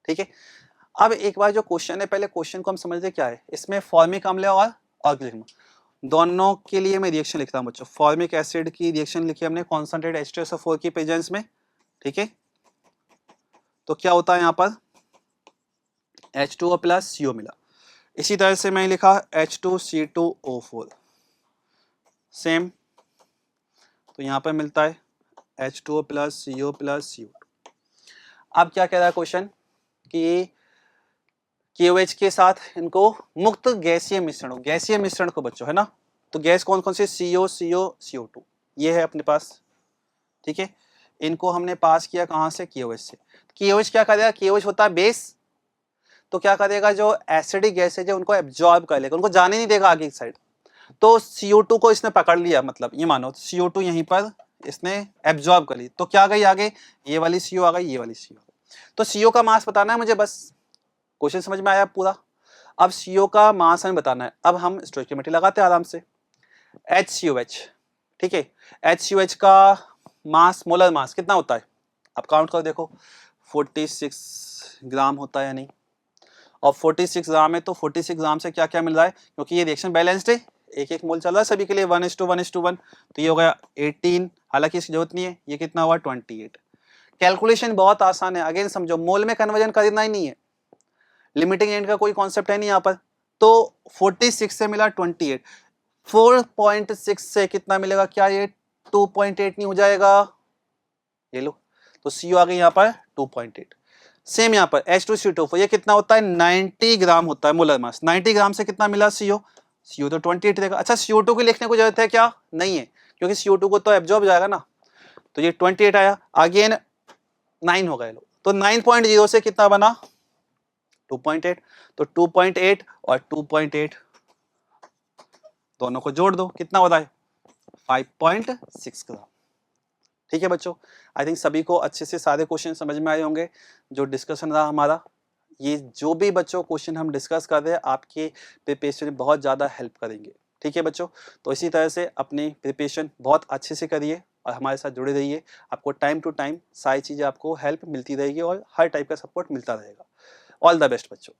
ठीक है, अब एक बार जो क्वेश्चन है, पहले क्वेश्चन को हम समझते क्या है, इसमें फॉर्मिक अम्ल और ऑक्जेलिक दोनों के लिए मैं रिएक्शन लिखता हूं बच्चों, फॉर्मिक एसिड की रिएक्शन लिखी हमने कॉन्सेंट्रेटेड H2SO4 की प्रेजेंस में। ठीक है, तो क्या होता है यहाँ पर, H2O प्लस CO मिला, इसी तरह से मैं लिखा H2C2O4 सेम, तो यहाँ पर मिलता है H2O plus CO plus CO2। अब क्या कह रहा है क्वेश्चन कि KOH के साथ इनको मुक्त गैसीय मिश्रण हो, गैसीय मिश्रण को बच्चों है ना, तो गैस कौन कौन सी, CO CO CO2 ये है अपने पास। ठीक है, इनको हमने पास किया कहाँ से, KOH से। KOH क्या करेगा, KOH होता है बेस, तो क्या करेगा, जो एसिडिक गैसेज है उनको एब्जॉर्ब कर लेगा, उनको जाने नहीं देगा आगे की साइड, तो CO2 को इसने पकड़ लिया, मतलब ये मानो CO2 यहीं पर इसने एब्जॉर्ब कर ली, तो क्या गई आगे, ये वाली CO आ गई, ये वाली CO आ गई, तो CO का मास बताना है मुझे, बस क्वेश्चन समझ में आया पूरा। अब CO का मास हमें बताना है, अब हम स्टोइकियोमेट्री लगाते हैं आराम से, HCOH। ठीक है, HCOH का मास, मोलर मास कितना होता है, आप काउंट कर देखो, 46 ग्राम होता है या नहीं, और 46 ग्राम है, तो 46 ग्राम से क्या क्या मिल रहा है, क्योंकि ये रिएक्शन बैलेंस्ड है, एक एक मोल चल रहा है सभी के लिए, 1:1:1, तो ये हो गया 18, हालांकि इसकी जरूरत नहीं है, ये कितना हुआ 28। कैलकुलेशन बहुत आसान है, अगेन समझो, मोल में कन्वर्जन करना ही नहीं है, लिमिटिंग एंड का कोई कॉन्सेप्ट है नहीं यहाँ पर, तो 46 से मिला 28, 4.6 से कितना मिलेगा, क्या ये 2.8 नहीं हो जाएगा, ये लो, तो CO आ गई यहाँ पर 2.8। सेम यहाँ पर H2CO4 ये कितना होता है, 90 ग्राम होता है मोलर मास, 90 ग्राम से कितना मिला CO तो 28 देगा। अच्छा, CO2 को लिखने को जरूरत है क्या, नहीं है, क्योंकि CO2 को तो एब्जॉर्ब जाएगा ना, तो ये 28 आया, अगेन 9 हो गए लो, तो 9.0 से कितना बना 2.8, तो 2.8 और 2.8 दोनों को जोड़ दो, कितना होता है 5.6 ग्राम। ठीक है बच्चों, आई थिंक सभी को अच्छे से सारे क्वेश्चन समझ में आए होंगे, जो डिस्कशन रहा हमारा, ये जो भी बच्चों क्वेश्चन हम डिस्कस कर रहे हैं आपके प्रिपरेशन में बहुत ज़्यादा हेल्प करेंगे। ठीक है बच्चों, तो इसी तरह से अपनी प्रिपरेशन बहुत अच्छे से करिए और हमारे साथ जुड़े रहिए, आपको टाइम टू टाइम सारी चीज़ें आपको हेल्प मिलती रहेगी और हर टाइप का सपोर्ट मिलता रहेगा। ऑल द बेस्ट बच्चों।